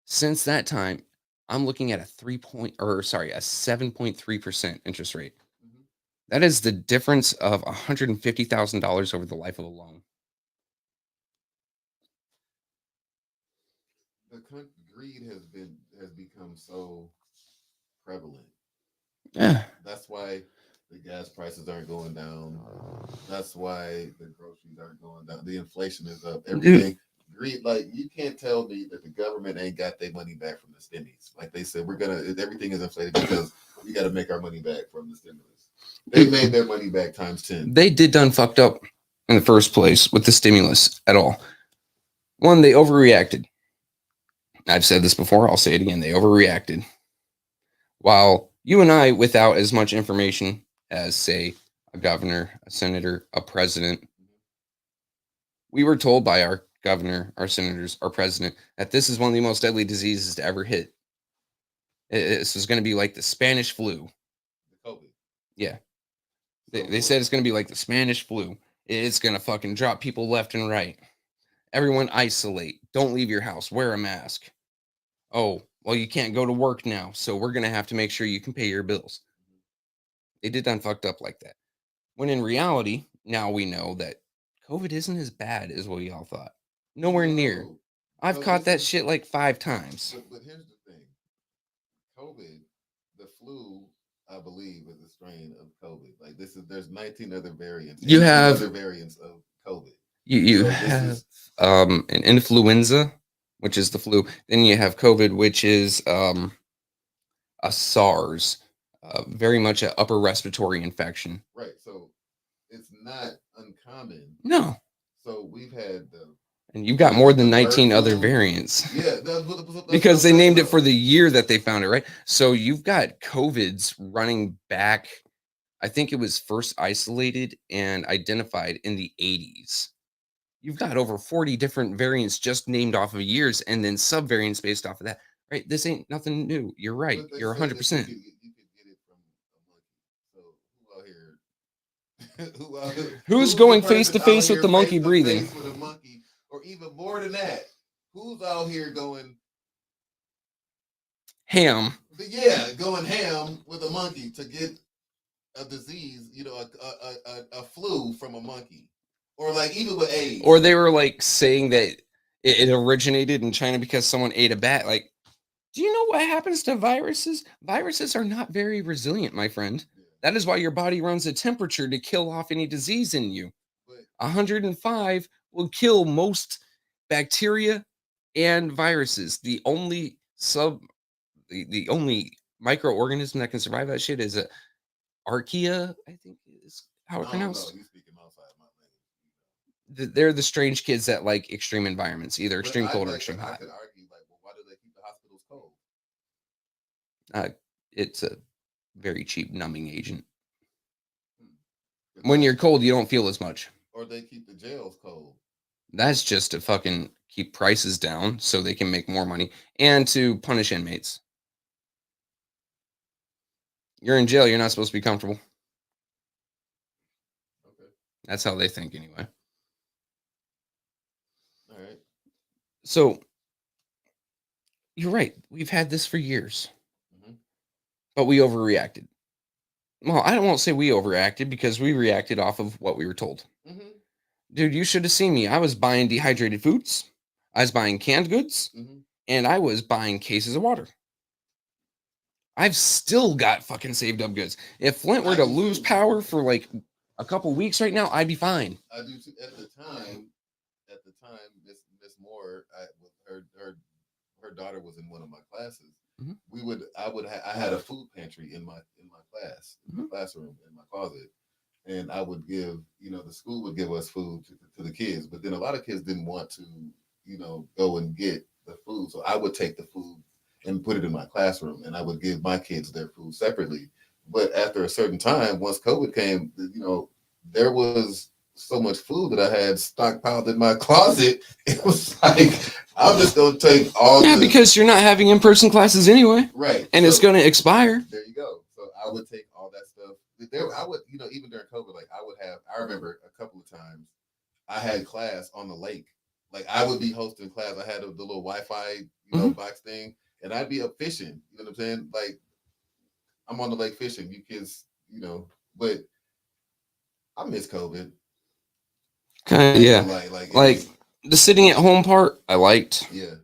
Since that time, I'm looking at a 7.3% interest rate. That is the difference of $150,000 over the life of a loan. The greed has become so prevalent. Yeah. That's why the gas prices aren't going down. That's why the groceries aren't going down. The inflation is up. Everything. Greed, like you can't tell me that the government ain't got their money back from the stimmies. Like they said, everything is inflated because we got to make our money back from the stimulus. They made their money back times 10. They did done fucked up in the first place with the stimulus at all. One, they overreacted. I've said this before, I'll say it again. They overreacted. While you and I, without as much information as, say, a governor, a senator, a president, we were told by our governor, our senators, our president, that this is one of the most deadly diseases to ever hit. This is going to be like the Spanish flu. COVID. Yeah. They said it's going to be like the Spanish flu. It's going to fucking drop people left and right. Everyone isolate. Don't leave your house. Wear a mask. Oh, well, you can't go to work now, so we're going to have to make sure you can pay your bills. They did done fucked up like that. When in reality, now we know that COVID isn't as bad as what we all thought. Nowhere near. I've caught that shit like 5 times. But here's the thing. COVID, the flu, I believe, is a strain of COVID. Like there's 19 other variants. You have other variants of COVID. You have an influenza, which is the flu. Then you have COVID, which is a SARS, very much an upper respiratory infection. Right. So it's not uncommon. No. So we've had and you've got more than 19 other variants. Yeah. Because they named it for the year that they found it, right? So you've got COVIDs running back. I think it was first isolated and identified in the 80s. You've got over 40 different variants just named off of years and then subvariants based off of that, right? This ain't nothing new. You're right. You're 100%. You could get it from a monkey. So who out here? Who's going face to face with the monkey breathing? With a monkey, or even more than that, who's out here going ham? Yeah, going ham with a monkey to get a disease, a flu from a monkey. Or like even with AIDS. Or they were like saying that it originated in China because someone ate a bat. Like, do you know what happens to viruses? Viruses are not very resilient, my friend. That is why your body runs a temperature to kill off any disease in you. 105 will kill most bacteria and viruses. The only microorganism that can survive that shit is a archaea, I think is how it's pronounced. You speaking outside my language. They're the strange kids that like extreme environments, either extreme cold or like, extreme I hot. could argue, like, well, why do they keep the hospitals cold? It's a very cheap numbing agent. When you're cold, you don't feel as much. Or they keep the jails cold. That's just to fucking keep prices down so they can make more money and to punish inmates. You're in jail, you're not supposed to be comfortable. Okay. That's how they think anyway. All right. So you're right. We've had this for years. Mm-hmm. But we overreacted. Well, I won't say we overreacted because we reacted off of what we were told. Mm-hmm. Dude, you should have seen me. I was buying dehydrated foods. I was buying canned goods. Mm-hmm. And I was buying cases of water. I've still got fucking saved up goods. If Flint were to lose power for like a couple weeks right now, I'd be fine. I do too. At the time, Miss Moore, her daughter was in one of my classes. Mm-hmm. I had a food pantry in my class, in my classroom, in my closet, and I would give, the school would give us food to the kids, but then a lot of kids didn't want to, go and get the food, so I would take the food and put it in my classroom, and I would give my kids their food separately. But after a certain time, once COVID came, there was so much food that I had stockpiled in my closet. It was like, I'm just going to take all. Yeah, because you're not having in-person classes anyway. Right. And so, it's going to expire. There you go. So I would take all that stuff. I would, even during COVID, like I remember a couple of times I had class on the lake. Like I would be hosting class. I had the little Wi-Fi, box thing. And I'd be up fishing, you know what I'm saying? Like, I'm on the lake fishing. You kids, but I miss COVID. Yeah. Like the sitting at home part, I liked. Yeah.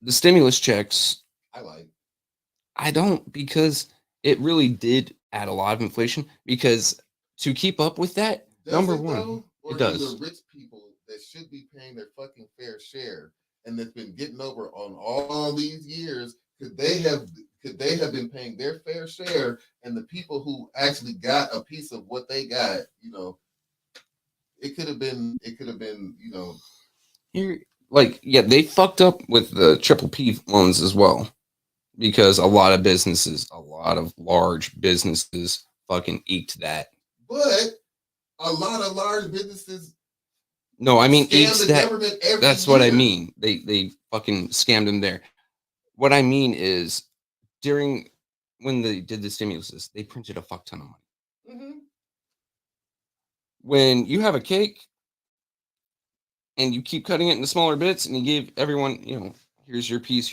The stimulus checks, I like. I don't, because it really did add a lot of inflation. Because to keep up with that, number one, it does. The rich people that should be paying their fucking fair share, and that's been getting over on all these years, could they have been paying their fair share, and the people who actually got a piece of what they got, it could have been, Here, like, yeah, they fucked up with the triple P loans as well, because a lot of large businesses fucking eked that. But a lot of large businesses. No, I mean, that's what I mean. They fucking scammed them there. What I mean is, when they did the stimuluses, they printed a fuck ton of money. Mm-hmm. When you have a cake and you keep cutting it into smaller bits and you give everyone, here's your piece,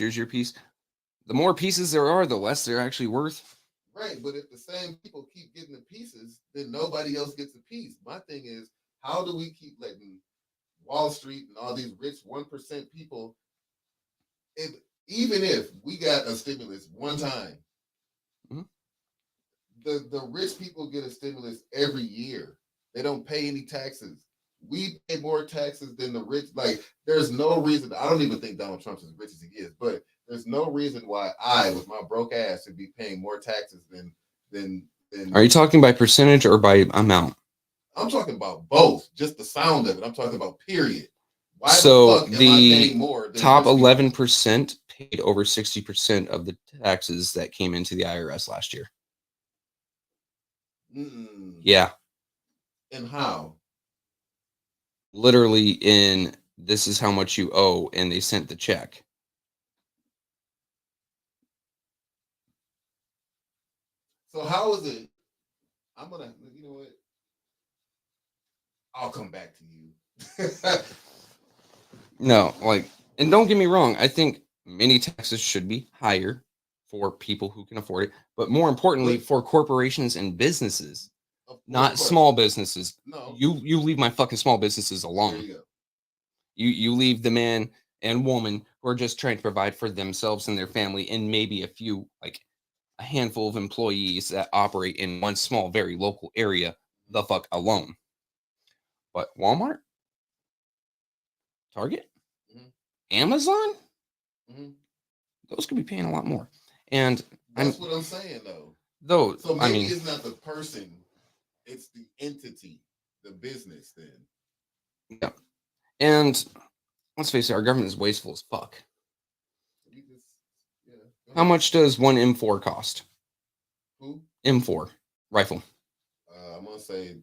the more pieces there are, the less they're actually worth. Right, but if the same people keep getting the pieces, then nobody else gets a piece. My thing is, how do we keep letting Wall Street and all these rich 1% people, even if we got a stimulus one time, mm-hmm. the rich people get a stimulus every year. They don't pay any taxes. We pay more taxes than the rich. Like, there's no reason. I don't even think Donald Trump's as rich as he is, but there's no reason why I, with my broke ass, should be paying more taxes than. Are you talking by percentage or by amount? I'm talking about both. Just the sound of it. I'm talking about period. Why so the fuck am I paying more than top 11% paid over 60% of the taxes that came into the IRS last year. Mm-mm. Yeah. And how? Literally in, this is how much you owe, and they sent the check. So how is it? I'm gonna, you know what? I'll come back to you. No, and don't get me wrong, I think many taxes should be higher for people who can afford it, but more importantly, for corporations and businesses. not course. small businesses. No. You leave my fucking small businesses There alone. you go. You leave the man and woman who are just trying to provide for themselves and their family, and maybe a handful of employees that operate in one small, very local area, the fuck alone. But Walmart, Target, Mhm. Amazon, Mhm. those could be paying a lot more. And That's what I'm saying, though. So I maybe mean, it's not the person, it's the entity, the business. Then yeah. And let's face it, our government is wasteful as fuck. we just, yeah. Go How ahead. much does one M4 cost? Who? M4 rifle. I'm gonna say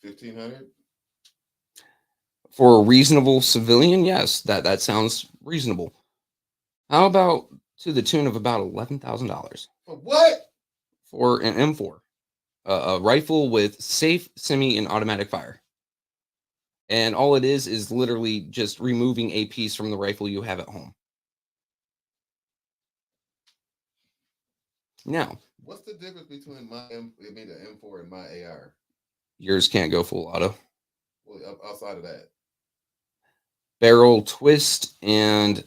1,500. For a reasonable civilian, yes, that sounds reasonable. How about to the tune of about $11,000 For what? for an M4, a rifle with safe, semi, and automatic fire? And all it is literally just removing a piece from the rifle you have at home. Now, What's the difference between the M4 and my AR? yours can't go full auto. Well, outside of that, Barrel twist, and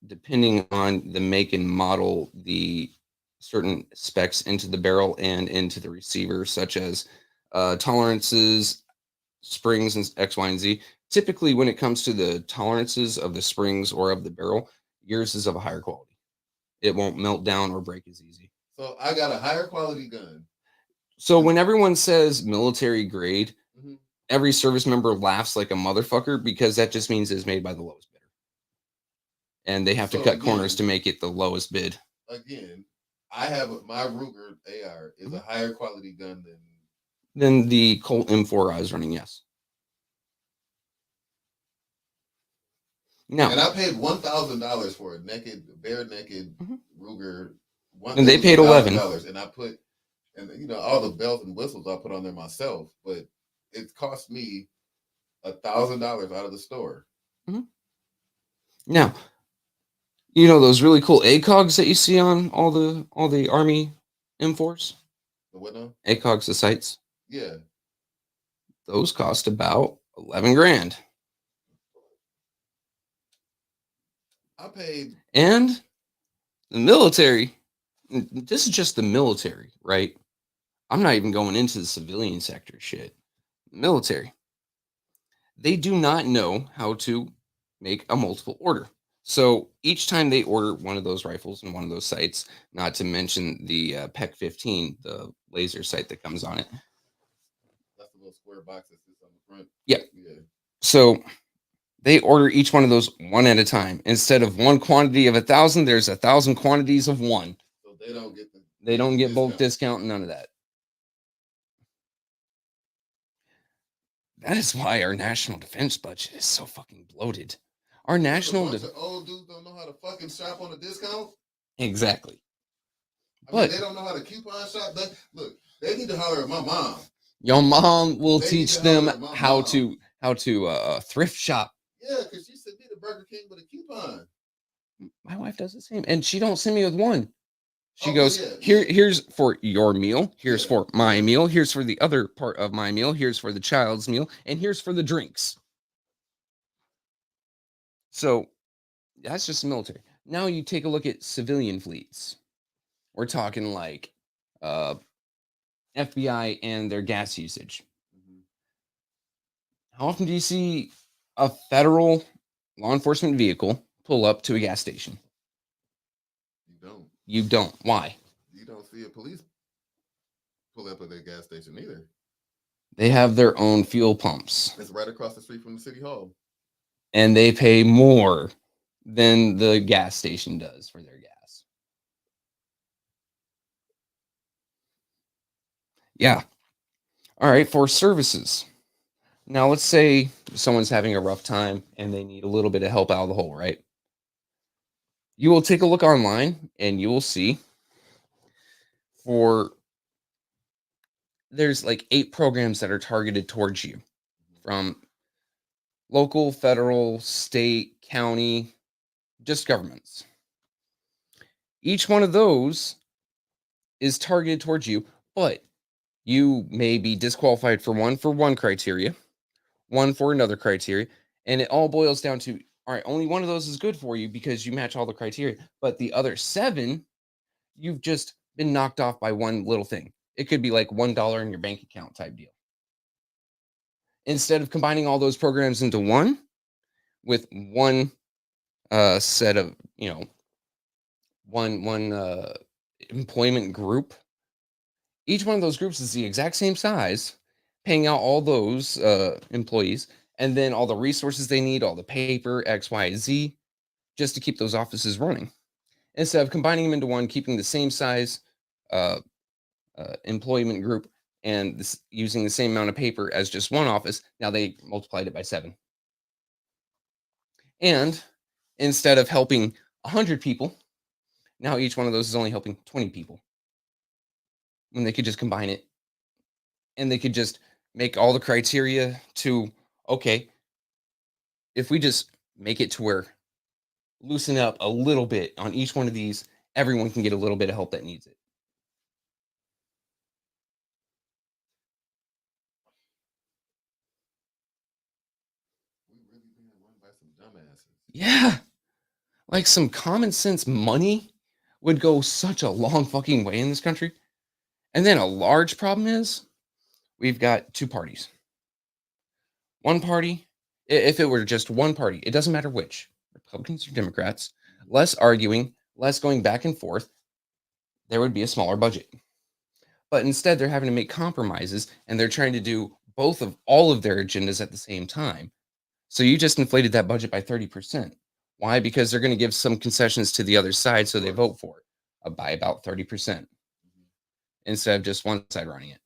depending on the make and model, the certain specs into the barrel and into the receiver, such as tolerances, springs, and X, Y, and Z. Typically, when it comes to the tolerances of the springs or of the barrel, yours is of a higher quality. It won't melt down or break as easy. so I got a higher quality gun. So when everyone says military grade, Mhm. every service member laughs like a motherfucker because that just means it's made by the lowest bidder. And they have to So cut corners again, to make it the lowest bid. I have my Ruger AR is a higher quality gun than. Then the Colt M4 I was running, yes. Now, And I paid $1,000 for a bare naked Mhm. Ruger. And they paid 11. And I put, and all the bells and whistles I put on there myself, but it cost me $1,000 out of the store. Mhm. Now, you know those really cool ACOGs that you see on all the Army M4s? The what now? ACOGs, the sights. Yeah, Those cost about 11 grand. I paid. And the military, this is just the military, right? I'm not even going into the civilian sector shit. Military, they do not know how to make a multiple order. So each time they order one of those rifles and one of those sights, not to mention the PEC 15, the laser sight that comes on it. That's the little square box that sits on the front. Yeah. Yeah. So they order each one of those one at a time. Instead of one quantity of 1,000, there's 1,000 quantities of one. So they don't get They don't get bulk discount, none of that. That is why our national defense budget is so fucking bloated. Our national old dudes don't know how to fucking shop on a discount. Exactly. But they don't know how to coupon shop. Look, they need to holler at my mom. Your mom will teach them how mom. to thrift shop. Yeah, because she sent me to Burger King with a coupon. My wife does the same, and she don't send me with one. She Oh, goes, yeah. Here's for your meal. Here's Yeah. for my meal. Here's for the other part of my meal. Here's for the child's meal, and here's for the drinks. So that's just military. Now you take a look at civilian fleets. We're talking like FBI and their gas usage. Mhm. How often do you see a federal law enforcement vehicle pull up to a gas station? You don't. You don't. Why? You don't see a police pull up at their gas station either. They have their own fuel pumps. It's right across the street from the city hall. And they pay more than the gas station does for their gas. Yeah. All right. For services. Now, let's say someone's having a rough time and they need a little bit of help out of the hole, right? You will take a look online and you will see there's like 8 programs that are targeted towards you from local, federal, state, county, just governments. Each one of those is targeted towards you, but you may be disqualified for one criteria, one for another criteria, and it all boils down to, all right, only one of those is good for you because you match all the criteria, but the other 7, you've just been knocked off by one little thing. It could be like $1 in your bank account type deal. Instead of combining all those programs into one with one set of, one employment group, each one of those groups is the exact same size, paying out all those employees, and then all the resources they need, all the paper, X, Y, Z, just to keep those offices running. Instead of combining them into one, keeping the same size uh, employment group and using the same amount of paper as just one office, now they multiplied it by 7. And instead of helping 100 people, now each one of those is only helping 20 people. When they could just combine it, and they could just make all the criteria to, okay, if we just make it to where loosen up a little bit on each one of these, everyone can get a little bit of help that needs it. We really being run by some dumbasses. Yeah. Like some common sense money would go such a long fucking way in this country. And then a large problem is we've got 2 parties. One party, if it were just one party, it doesn't matter which, Republicans or Democrats, less arguing, less going back and forth, there would be a smaller budget. But instead, they're having to make compromises and they're trying to do all of their agendas at the same time. So you just inflated that budget by 30%. Why? Because they're going to give some concessions to the other side so they vote for it by about 30% instead of just one side running it.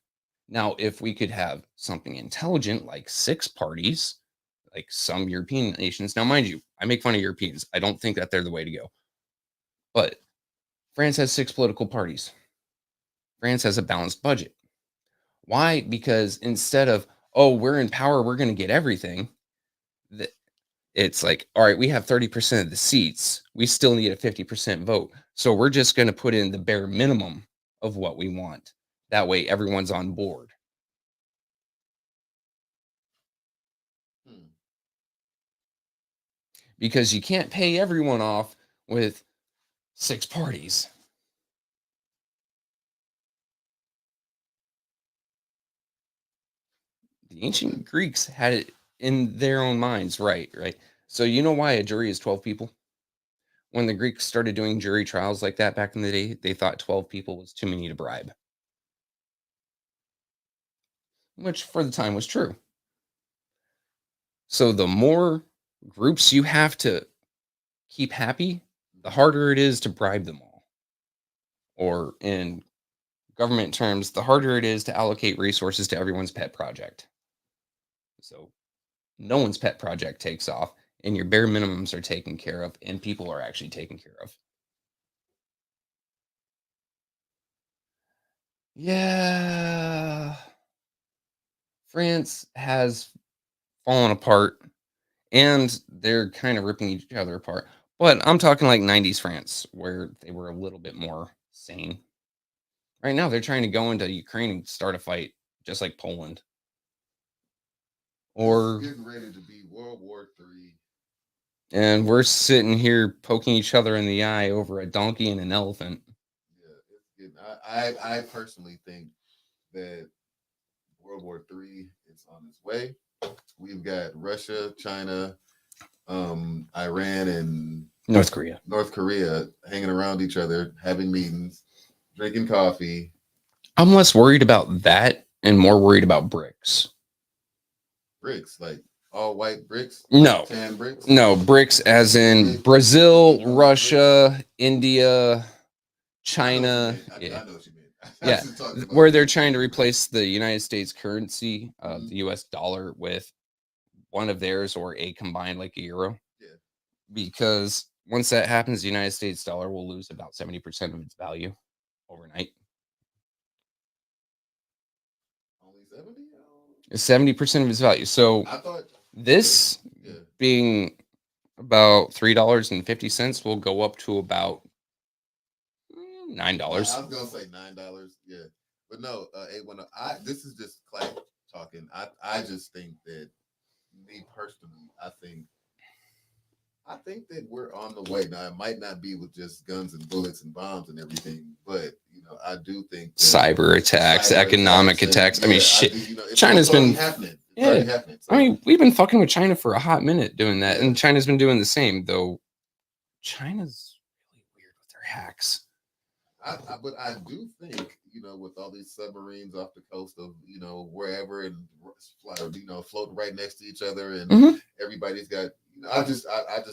Now, if we could have something intelligent like 6 parties, like some European nations. Now, mind you, I make fun of Europeans. I don't think that they're the way to go. But France has 6 political parties. France has a balanced budget. Why? Because instead of, oh, we're in power, we're going to get everything, it's like, all right, we have 30% of the seats. We still need a 50% vote. So we're just going to put in the bare minimum of what we want. That way, everyone's on board. Because you can't pay everyone off with 6 parties. The ancient Greeks had it in their own minds, right? So you know why a jury is 12 people? When the Greeks started doing jury trials like that back in the day, they thought 12 people was too many to bribe. Which for the time was true. So the more groups you have to keep happy, the harder it is to bribe them all. Or in government terms, the harder it is to allocate resources to everyone's pet project. So no one's pet project takes off, and your bare minimums are taken care of, and people are actually taken care of. Yeah. France has fallen apart, and they're kind of ripping each other apart. But I'm talking like 90s France, where they were a little bit more sane. Right now, they're trying to go into Ukraine and start a fight, just like Poland. Or it's getting ready to be World War III. And we're sitting here poking each other in the eye over a donkey and an elephant. Yeah, it's getting. I personally think that World War III is on its way. We've got Russia, China, Iran, and North Korea hanging around each other, having meetings, drinking coffee. I'm less worried about that and more worried about BRICS. BRICS, like all white BRICS? No. Tan BRICS? No, BRICS as in Brazil, Russia, India, China. I know what you mean. Yeah, where they're trying to replace the United States currency, the US dollar, with one of theirs or a combined like a euro. Yeah. Because once that happens, the United States dollar will lose about 70% of its value overnight. Only 70? 70% of its value. So I thought this being about $3.50 will go up to about $9. I was gonna say $9. Yeah, But no, when this is just Clay talking. I just think that me personally, I think that we're on the way. Now, it might not be with just guns and bullets and bombs and everything, but I do think that Cyber attacks, economic attacks. I mean, shit. China's been happening. It's yeah. already happening. So. I mean, we've been fucking with China for a hot minute doing that, and China's been doing the same. Though China's really weird with their hacks. But I do think with all these submarines off the coast of wherever and floating right next to each other, and everybody's got. I just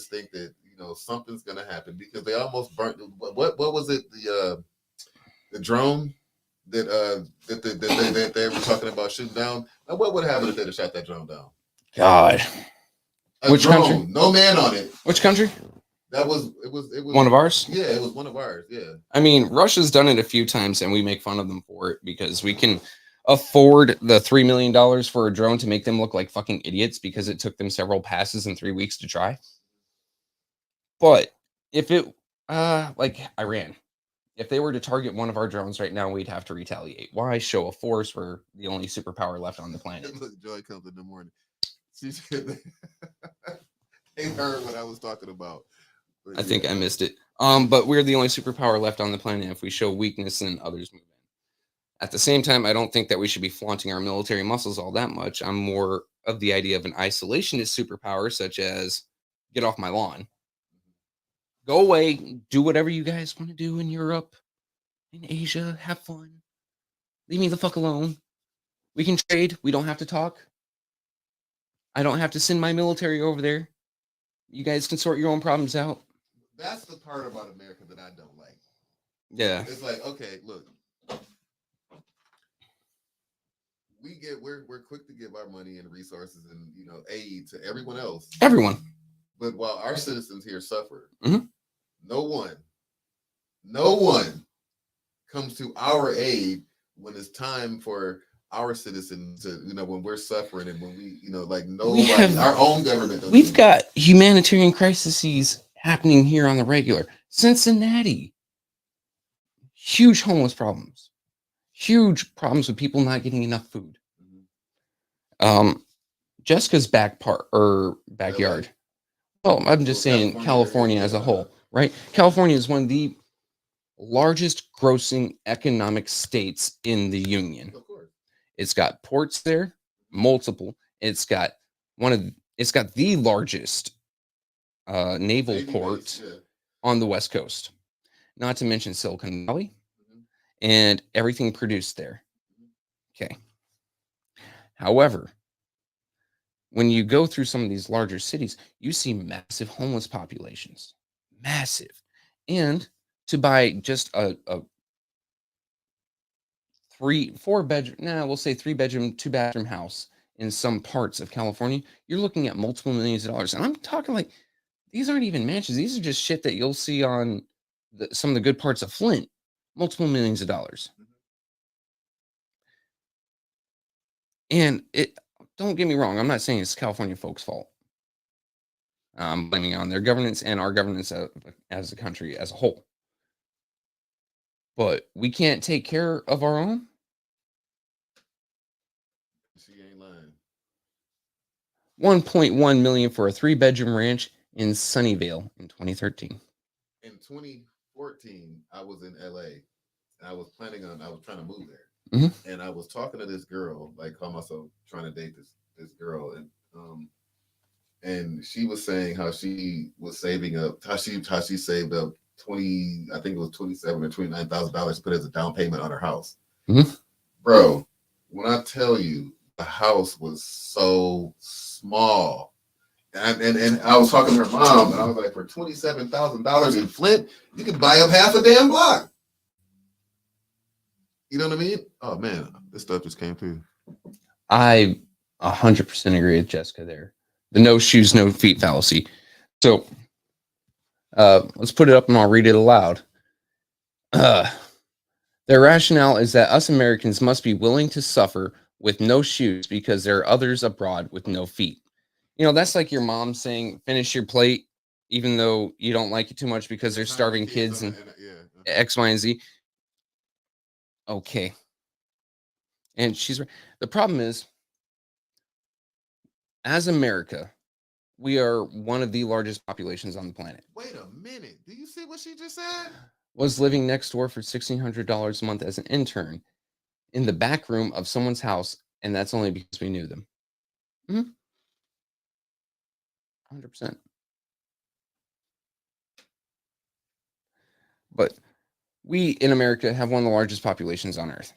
think that something's gonna happen because they almost burnt. What was it? The drone that they were talking about shooting down. Now, what would happen if they'd have shot that drone down? God, which drone, country? No man on it. Which country? It was one of ours. Yeah, it was one of ours. Yeah. I mean, Russia's done it a few times, and we make fun of them for it because we can afford the $3 million for a drone to make them look like fucking idiots because it took them several passes and 3 weeks to try. But if it, like Iran, if they were to target one of our drones right now, we'd have to retaliate. Why show a force? We're the only superpower left on the planet. Look, Joy comes in the morning. She said they heard what I was talking about. I think I missed it. But we're the only superpower left on the planet. If we show weakness, then others move in. At the same time, I don't think that we should be flaunting our military muscles all that much. I'm more of the idea of an isolationist superpower, such as get off my lawn. Go away. Do whatever you guys want to do in Europe, in Asia. Have fun. Leave me the fuck alone. We can trade. We don't have to talk. I don't have to send my military over there. You guys can sort your own problems out. That's the part about America that I don't like. Yeah. It's like, okay, look. We're quick to give our money and resources and aid to everyone else. Everyone. But while our citizens here suffer, mm-hmm. no one comes to our aid when it's time for our citizens to, when we're suffering and when we, like nobody, our own government. We've got humanitarian crises happening here on the regular. Cincinnati, huge homeless problems, huge problems with people not getting enough food. Jessica's backyard. Well, I'm just saying California as a whole, right? California is one of the largest grossing economic states in the union. Of course. It's got ports there, multiple. It's got the largest naval port on the West Coast, not to mention Silicon Valley and everything produced there. Okay. However, when you go through some of these larger cities, you see massive homeless populations, massive. And to buy just a 3-4 bedroom, we'll say 3-bedroom, 2-bathroom house in some parts of California, you're looking at multiple millions of dollars. And I'm talking like, these aren't even mansions. These are just shit that you'll see on some of the good parts of Flint, multiple millions of dollars. And don't get me wrong, I'm not saying it's California folks' fault. I'm blaming on their governance and our governance as a country as a whole. But we can't take care of our own. She ain't lying. 1.1 million for a 3-bedroom ranch in Sunnyvale in 2013. In 2014, I was in LA. And I was trying to move there. Mm-hmm. And I was talking to this girl, call myself trying to date this girl, and she was saying how she was saving up, how she saved up I think it was $27,000 or $29,000 to put as a down payment on her house. Mm-hmm. Bro, when I tell you the house was so small, and I was talking to her mom, and I was like, for $27,000 in Flint, you could buy up half a damn block. You know what I mean? Oh man, this stuff just came through. I 100% agree with Jessica there. The no shoes, no feet fallacy. So let's put it up and I'll read it aloud. Their rationale is that us Americans must be willing to suffer with no shoes because there are others abroad with no feet. That's like your mom saying, finish your plate, even though you don't like it too much because there's starving kids and X, Y, and Z. Okay. And the problem is, as America, we are one of the largest populations on the planet. Wait a minute. Do you see what she just said? Was living next door for $1,600 a month as an intern in the back room of someone's house, and that's only because we knew them. 100%. But we in America have one of the largest populations on Earth.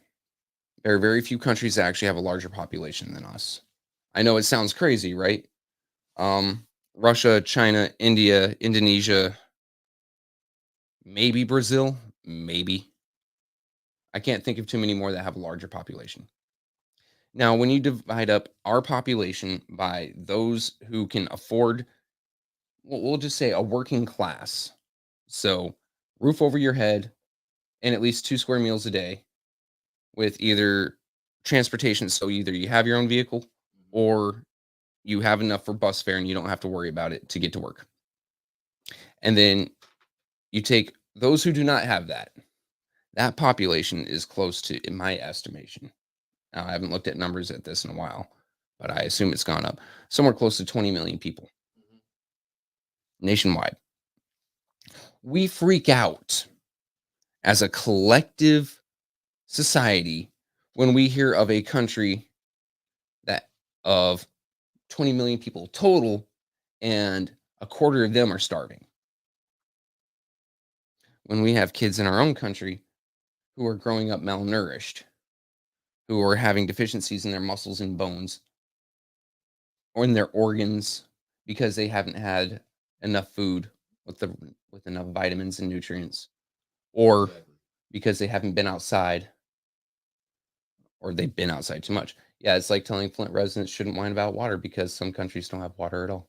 There are very few countries that actually have a larger population than us. I know it sounds crazy, right? Russia, China, India, Indonesia, maybe Brazil, maybe. I can't think of too many more that have a larger population. Now, when you divide up our population by those who can afford, we'll just say a working class. So, roof over your head and at least 2 square meals a day with either transportation. So, either you have your own vehicle or you have enough for bus fare and you don't have to worry about it to get to work. And then you take those who do not have that. That population is close to, in my estimation. Now, I haven't looked at numbers at this in a while, but I assume it's gone up. Somewhere close to 20 million people nationwide. We freak out as a collective society when we hear of a country that of 20 million people total and a quarter of them are starving. When we have kids in our own country who are growing up malnourished, who are having deficiencies in their muscles and bones or in their organs because they haven't had enough food with enough vitamins and nutrients, or Exactly. because they haven't been outside or they've been outside too much. Yeah, it's like telling Flint residents shouldn't whine about water because some countries don't have water at all.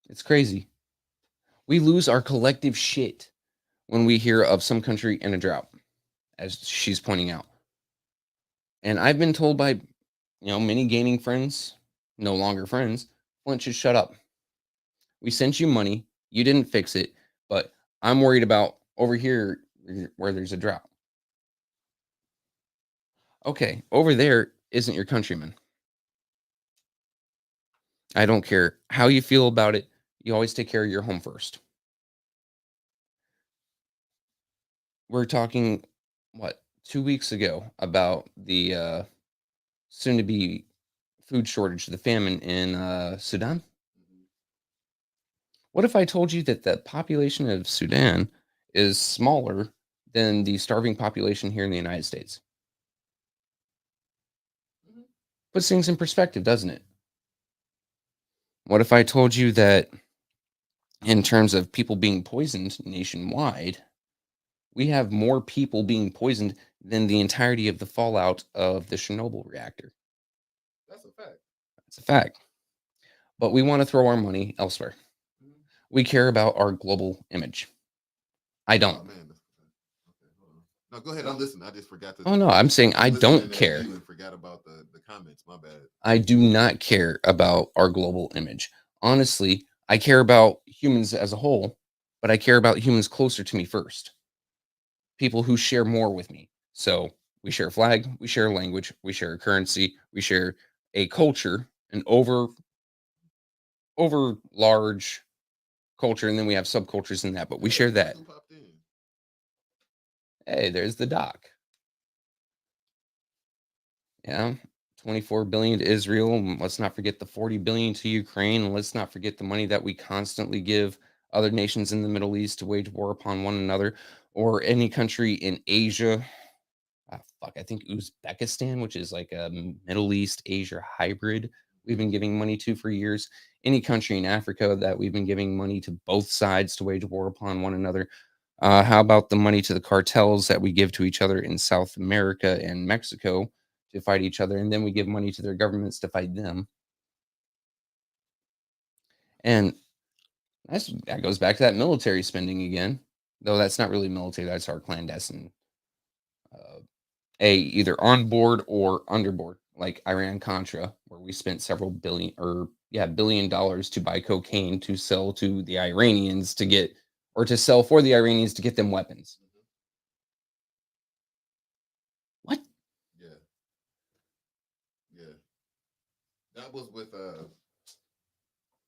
It's crazy. We lose our collective shit when we hear of some country in a drought, as she's pointing out. And I've been told by, many gaming friends, no longer friends, Flint should shut up. We sent you money, you didn't fix it, but I'm worried about over here where there's a drought. Okay, over there isn't your countryman. I don't care how you feel about it. You always take care of your home first. We're talking, 2 weeks ago about the soon to be food shortage, the famine in Sudan. What if I told you that the population of Sudan is smaller than the starving population here in the United States? Puts things in perspective, doesn't it? What if I told you that in terms of people being poisoned nationwide, we have more people being poisoned than the entirety of the fallout of the Chernobyl reactor? That's a fact. That's a fact. But we want to throw our money elsewhere. We care about our global image. I Oh don't. man. Okay, hold on. No, go ahead. I'm listening. I just forgot to. Oh no, I'm saying I listening don't at care. you and forgot about the comments. My bad. I do not care about our global image. Honestly, I care about humans as a whole, but I care about humans closer to me first. People who share more with me. So we share a flag, we share a language, we share a currency, we share a culture, an over large culture, and then we have subcultures in that, but we share that. Who popped in? Hey, there's the doc. Yeah. 24 billion to Israel. And let's not forget the 40 billion to Ukraine. And let's not forget the money that we constantly give other nations in the Middle East to wage war upon one another, or any country in Asia. I think Uzbekistan, which is like a Middle East Asia hybrid, we've been giving money to for years. Any country in Africa that we've been giving money to both sides to wage war upon one another. How about the money to the cartels that we give to each other in South America and Mexico to fight each other, and then we give money to their governments to fight them? And that goes back to that military spending again, though that's not really military, that's our clandestine, uh, either on board or underboard, like Iran Contra, where we spent several billion dollars to buy cocaine to sell to the Iranians to get, or to sell for the Iranians to get them weapons. that was with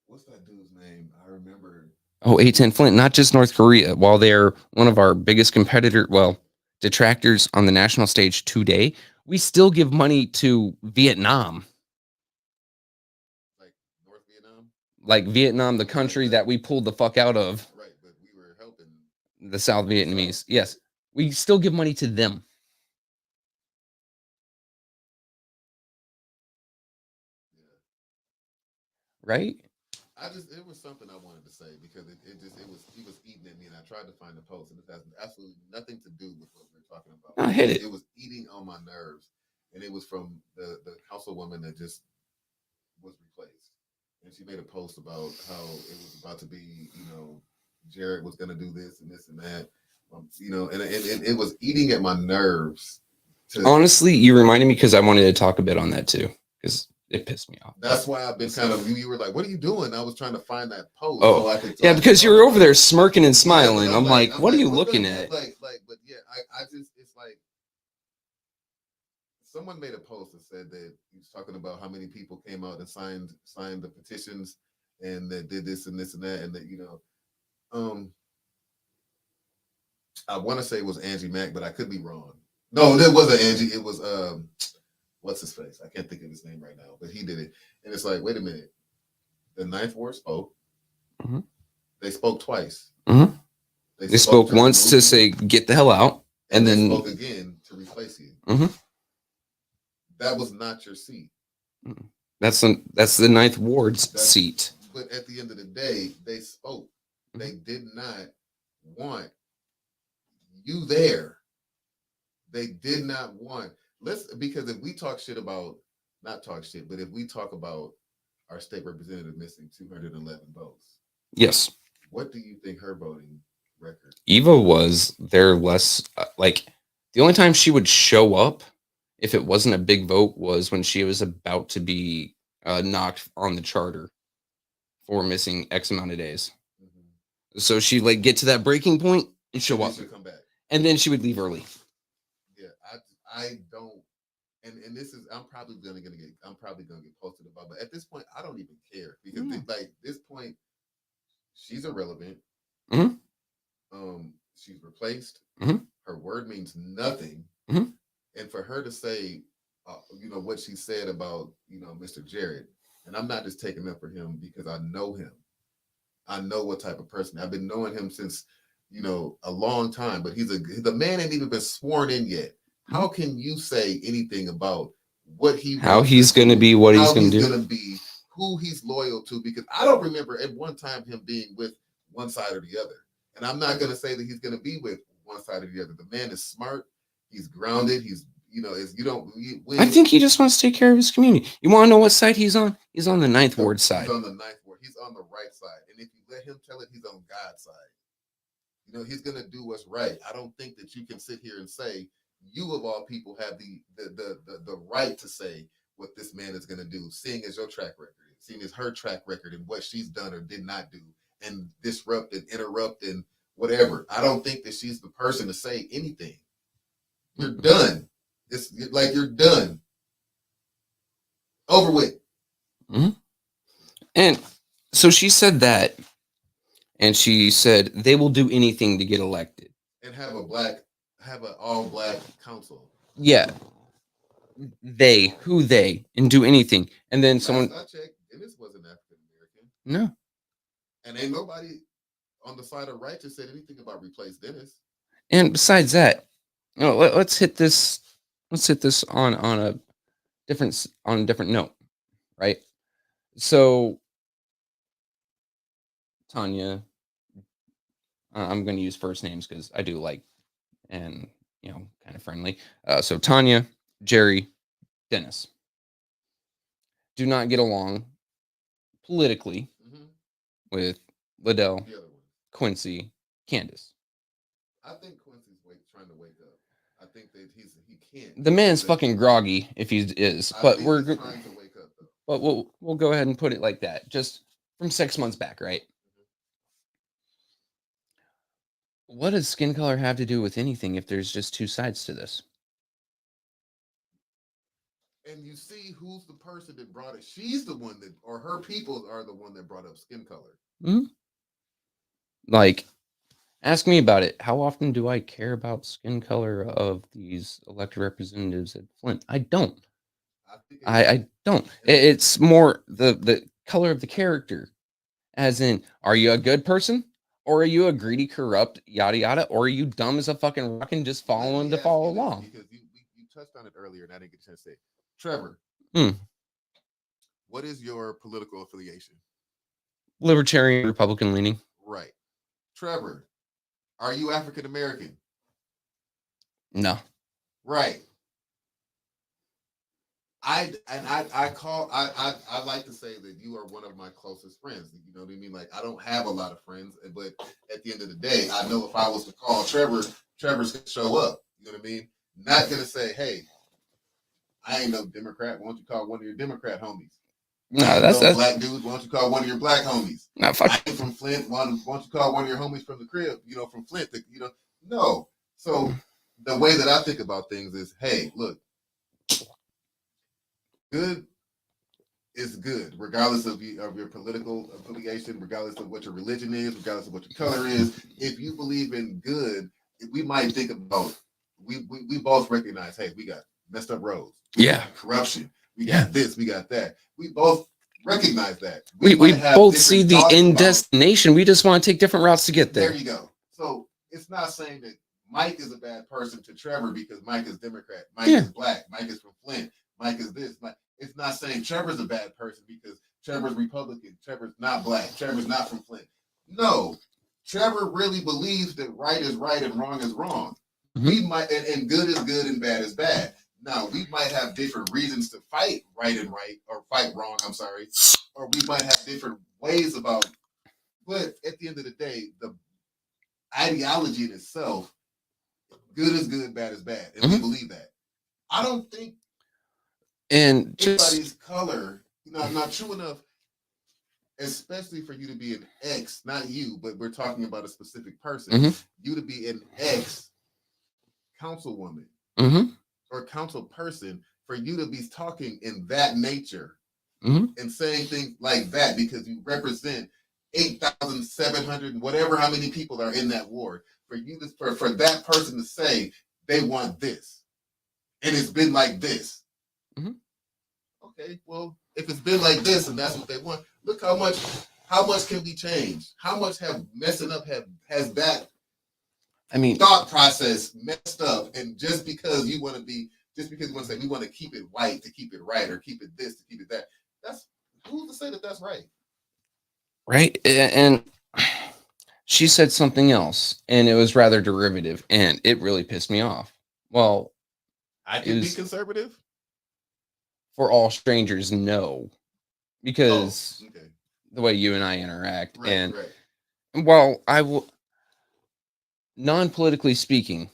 what's that dude's name? I remember. Oh, A10 Flint, not just North Korea. While they're one of our biggest detractors on the national stage today, we still give money to Vietnam. Like North Vietnam? Like Vietnam, the country that we pulled the fuck out of. Right, but we were helping the South Vietnamese. Yes. We still give money to them. Yeah. Right? It was something I wanted to say because he was eating at me and I tried to find the post and it has absolutely nothing to do with what we're talking about. I hit it. It was eating on my nerves. And it was from the councilwoman that just was replaced. And she made a post about how it was about to be, Jared was going to do this and this and that, and it was eating at my nerves. Honestly, you reminded me because I wanted to talk a bit on that too because it pissed me off. That's why I've been kind of. You were like, "What are you doing?" I was trying to find that post. Oh, so I could. Yeah, because you were over there smirking and smiling. I'm like, what are you looking at? But yeah, I just, it's like someone made a post that said that he was talking about how many people came out and signed the petitions and that did this and this and that and that I want to say it was Angie Mack, but I could be wrong. No, it wasn't Angie. It was what's his face? I can't think of his name right now, but he did it. And it's like, wait a minute. The Ninth Ward spoke. Mm-hmm. They spoke twice. Mm-hmm. They spoke once to say, get the hell out. And then spoke again to replace you. Mm-hmm. That was not your seat. That's the Ninth Ward's seat. But at the end of the day, they spoke. Mm-hmm. They did not want you there. They did not want. Because if we talk shit about, not talk shit, but if we talk about our state representative missing 211 votes. Yes. What do you think her voting record? Eva was there less, the only time she would show up if it wasn't a big vote was when she was about to be knocked on the charter for missing X amount of days. Mm-hmm. So she'd get to that breaking point and show up. Come back. And then she would leave early. Yeah, I don't. And this is I'm probably gonna get posted about, but at this point I don't even care because this point she's irrelevant. Mm-hmm. She's replaced. Mm-hmm. Her word means nothing. Mm-hmm. And for her to say, what she said about Mr. Jared, and I'm not just taking up for him because I know him. I know what type of person. I've been knowing him since a long time. But the man ain't even been sworn in yet. How can you say anything about how he's going to be, what he's going to be, who he's loyal to? Because I don't remember at one time him being with one side or the other. And I'm not going to say that he's going to be with one side or the other. The man is smart. He's grounded. He's, I think he just wants to take care of his community. You want to know what side he's on? He's on the Ninth Ward side. He's on the Ninth Ward. He's on the right side. And if you let him tell it, he's on God's side. He's going to do what's right. I don't think that you can sit here and say, you of all people have the right to say what this man is going to do, seeing as your track record, seeing as her track record and what she's done or did not do and disrupt and interrupt and whatever. I don't think that she's the person to say anything. You're done. It's like you're done. Over with. Mm-hmm. And so she said that, and she said they will do anything to get elected. And have an all-black council. Yeah. And do anything. And then someone. I checked, Dennis wasn't African American. No. And ain't nobody on the side of righteous said anything about replace Dennis. And besides that, let's hit this. Let's hit this on a different note, right? So, Tanya, I'm going to use first names because I do like, and kind of friendly. So Tanya, Jerry, Dennis do not get along politically with Liddell, Quincy, Candace. I think Quincy's trying to wake up. I think that he can't. The man's fucking groggy if he is, but we're trying to wake up. But we'll go ahead and put it like that, just from 6 months back, right? What does skin color have to do with anything if there's just two sides to this? and you see who's the person that brought it. She's the one that, or her people are the one that brought up skin color. Mm-hmm. Like, ask me about it. How often do I care about skin color of these elected representatives at Flint? I don't. I don't. It's more the color of the character, as in, are you a good person, or are you a greedy, corrupt, yada yada, or are you dumb as a fucking rock and just following to follow along? Because you touched on it earlier, and I didn't get a chance to say, Trevor, what is your political affiliation? Libertarian, Republican leaning. Right. Trevor, are you African American? No. Right. I like to say that you are one of my closest friends. You know what I mean? Like, I don't have a lot of friends, but at the end of the day, I know if I was to call Trevor, Trevor's gonna show up. You know what I mean? Not gonna say, hey, I ain't no Democrat. Why don't you call one of your Democrat homies? No, that's black dude. Why don't you call one of your black homies? No, fuck. I'm from Flint. Why don't you call one of your homies from the crib? You know, from Flint. No. So the way that I think about things is, hey, look, good is good, regardless of your political affiliation, regardless of what your religion is, regardless of what your color is. If you believe in good, we might think about. We both recognize, hey, we got messed up roads. Yeah. Corruption. We got this, we got that. We both recognize that. We both see the end destination. We just want to take different routes to get there. There you go. So it's not saying that Mike is a bad person to Trevor because Mike is Democrat. Mike is black. Mike is from Flint. Mike is this. It's not saying Trevor's a bad person because Trevor's Republican. Trevor's not black. Trevor's not from Flint. No. Trevor really believes that right is right and wrong is wrong. Mm-hmm. We might and good is good and bad is bad. Now, we might have different reasons to fight right and right, or fight wrong, I'm sorry. Or we might have different ways about, but at the end of the day, the ideology in itself, good is good, bad is bad. And we believe that. I don't think anybody's color, not true enough, especially for you to be an ex, not you, but we're talking about a specific person, you to be an ex councilwoman. Or council person, for you to be talking in that nature and saying things like that because you represent 8,700 whatever how many people are in that ward, for you to for that person to say they want this and it's been like this. Okay, well, if it's been like this and that's what they want, look how much can we change? How much has that thought process messed up? And just because you want to say we want to keep it white to keep it right, or keep it this to keep it that, that's who's to say that that's right? Right. And she said something else, and it was rather derivative, and it really pissed me off. Well, I can be conservative for all strangers, no, because the way you and I interact, right. Well, I will. Non-politically speaking,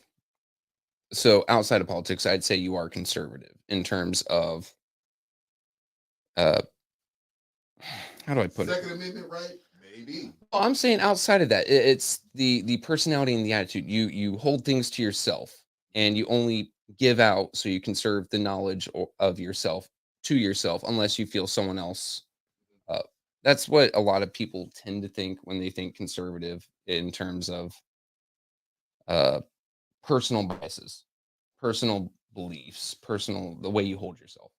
so outside of politics, I'd say you are conservative in terms of, how do I put it? Second Amendment, right? Maybe. Well, I'm saying outside of that, it's the personality and the attitude. You hold things to yourself, and you only give out so you conserve the knowledge of yourself to yourself, unless you feel someone else. That's what a lot of people tend to think when they think conservative in terms of personal biases, personal beliefs, the way you hold yourself.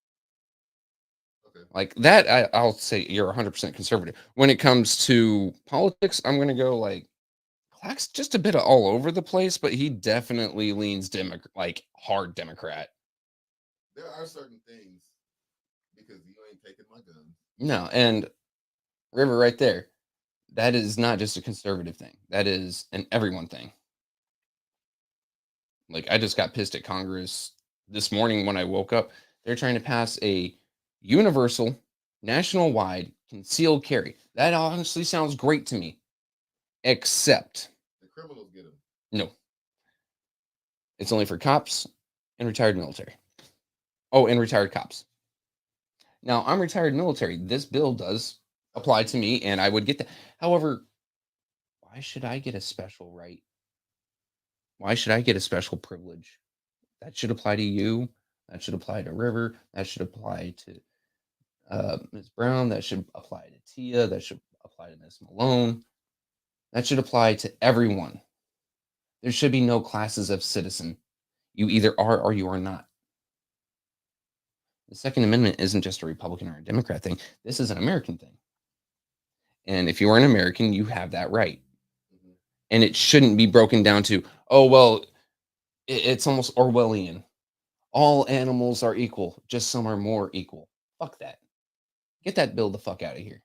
Okay. Like that, I'll say you're 100% conservative. When it comes to politics, I'm going to go like, Clack's just a bit of all over the place, but he definitely leans hard Democrat. There are certain things, because you ain't taking my gun. No, and River right there, that is not just a conservative thing. That is an everyone thing. Like, I just got pissed at Congress this morning when I woke up. They're trying to pass a universal, national-wide concealed carry. That honestly sounds great to me. Except the criminals get them. No. It's only for cops and retired military. Oh, and retired cops. Now, I'm retired military. This bill does apply to me, and I would get that. However, why should I get a special right? Why should I get a special privilege? That should apply to you. That should apply to River. That should apply to Ms. Brown. That should apply to Tia. That should apply to Miss Malone. That should apply to everyone. There should be no classes of citizen. You either are or you are not. The Second Amendment isn't just a Republican or a Democrat thing. This is an American thing. And if you are an American, you have that right. And it shouldn't be broken down to, oh, well, it's almost Orwellian. All animals are equal, just some are more equal. Fuck that. Get that bill the fuck out of here.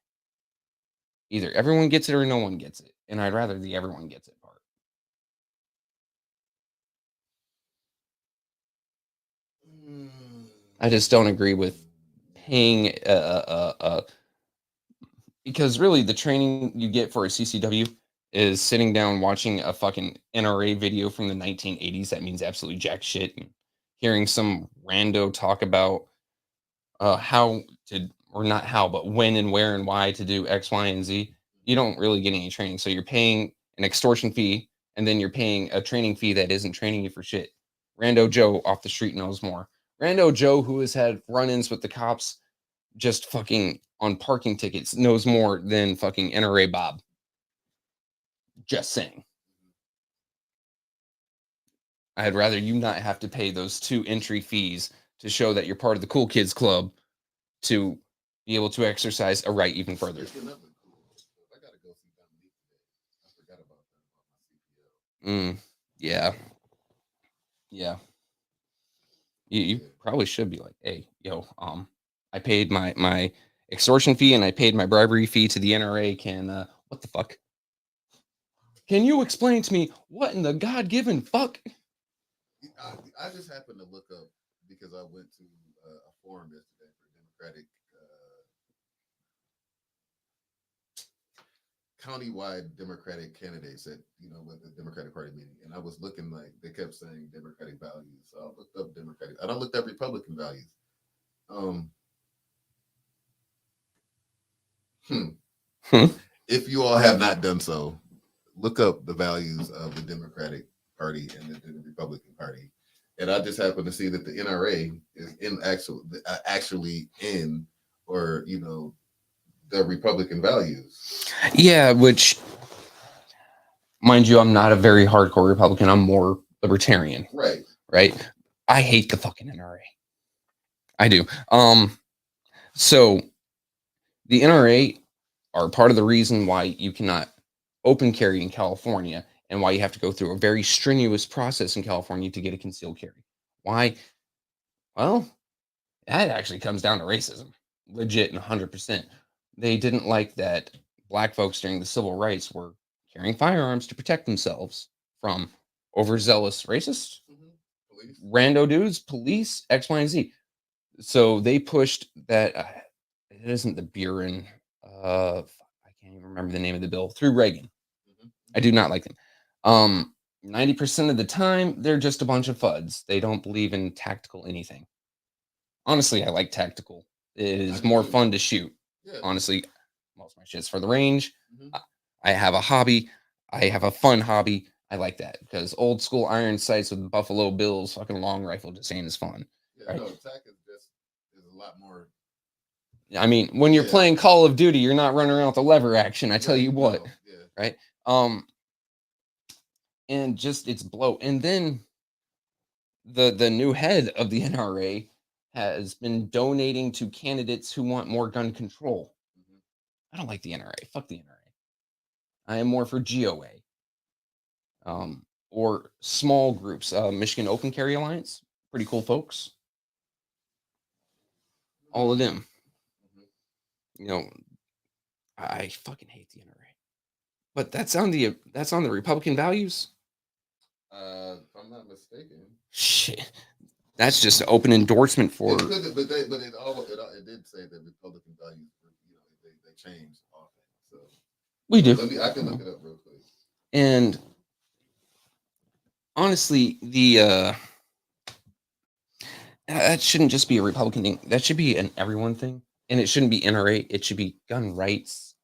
Either everyone gets it or no one gets it. And I'd rather the everyone gets it part. I just don't agree with paying because really the training you get for a CCW is sitting down watching a fucking NRA video from the 1980s that means absolutely jack shit, and hearing some rando talk about how to, or not how, but when and where and why to do X, Y, and Z. You don't really get any training. So you're paying an extortion fee, and then you're paying a training fee that isn't training you for shit. Rando Joe off the street knows more. Rando Joe, who has had run-ins with the cops just fucking on parking tickets, knows more than fucking NRA Bob. Just saying. I'd rather you not have to pay those 2 entry fees to show that you're part of the cool kids club to be able to exercise a right even further. I gotta go see Dominique today. I forgot about that. Yeah. Yeah. You probably should be like, hey, yo, I paid my extortion fee and I paid my bribery fee to the NRA. What the fuck? Can you explain to me what in the God-given fuck? I just happened to look up because I went to a forum yesterday for Democratic countywide Democratic candidates at with the Democratic Party meeting, and I was looking like they kept saying Democratic values. So I looked up Democratic. I don't looked up Republican values. If you all have not done so, look up the values of the Democratic Party and the Republican Party. And I just happened to see that the NRA is actually in, or the Republican values. Yeah, which, mind you, I'm not a very hardcore Republican. I'm more libertarian. Right. I hate the fucking NRA. I do. So the NRA are part of the reason why you cannot open carry in California and why you have to go through a very strenuous process in California to get a concealed carry. Why? Well, that actually comes down to racism. Legit and 100%. They didn't like that black folks during the civil rights were carrying firearms to protect themselves from overzealous racists, rando dudes, police, X, Y, and Z. So they pushed that. It isn't the Buren. I can't even remember the name of the bill, through Reagan. I do not like them. 90% of the time, they're just a bunch of fuds. They don't believe in tactical anything. Honestly, I like tactical. It is more fun to shoot. Yeah. Honestly, most of my shit's for the range. I have a hobby. I have a fun hobby. I like that because old school iron sights with Buffalo Bills, fucking long rifle, just ain't as fun. Yeah, right? No, attack is a lot more. I mean, when you're playing Call of Duty, you're not running around with the lever action. I tell you what, right? And just it's blow. And then the new head of the NRA has been donating to candidates who want more gun control. I don't like the NRA. Fuck the NRA. I am more for GOA. Or small groups. Michigan Open Carry Alliance. Pretty cool folks. All of them. I fucking hate the NRA. But that's on the Republican values. If I'm not mistaken. Shit. That's just an open endorsement for. But it did say that Republican values, they changed often. So we do. I can look it up real quick. And honestly, that shouldn't just be a Republican thing. That should be an everyone thing, and it shouldn't be NRA. It should be gun rights.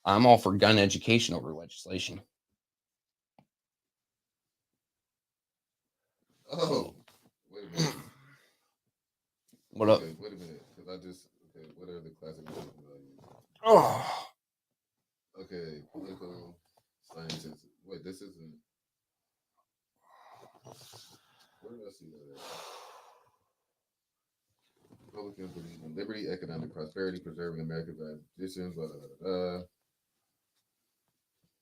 I'm all for gun education over legislation. Oh, wait a minute. What up? Okay, wait a minute, because I just what are the classic values? Oh, Okay, political sciences. Wait, this isn't. Where did I see that at? Republicans believe in liberty, economic prosperity, preserving America's traditions. Blah, blah, blah, blah.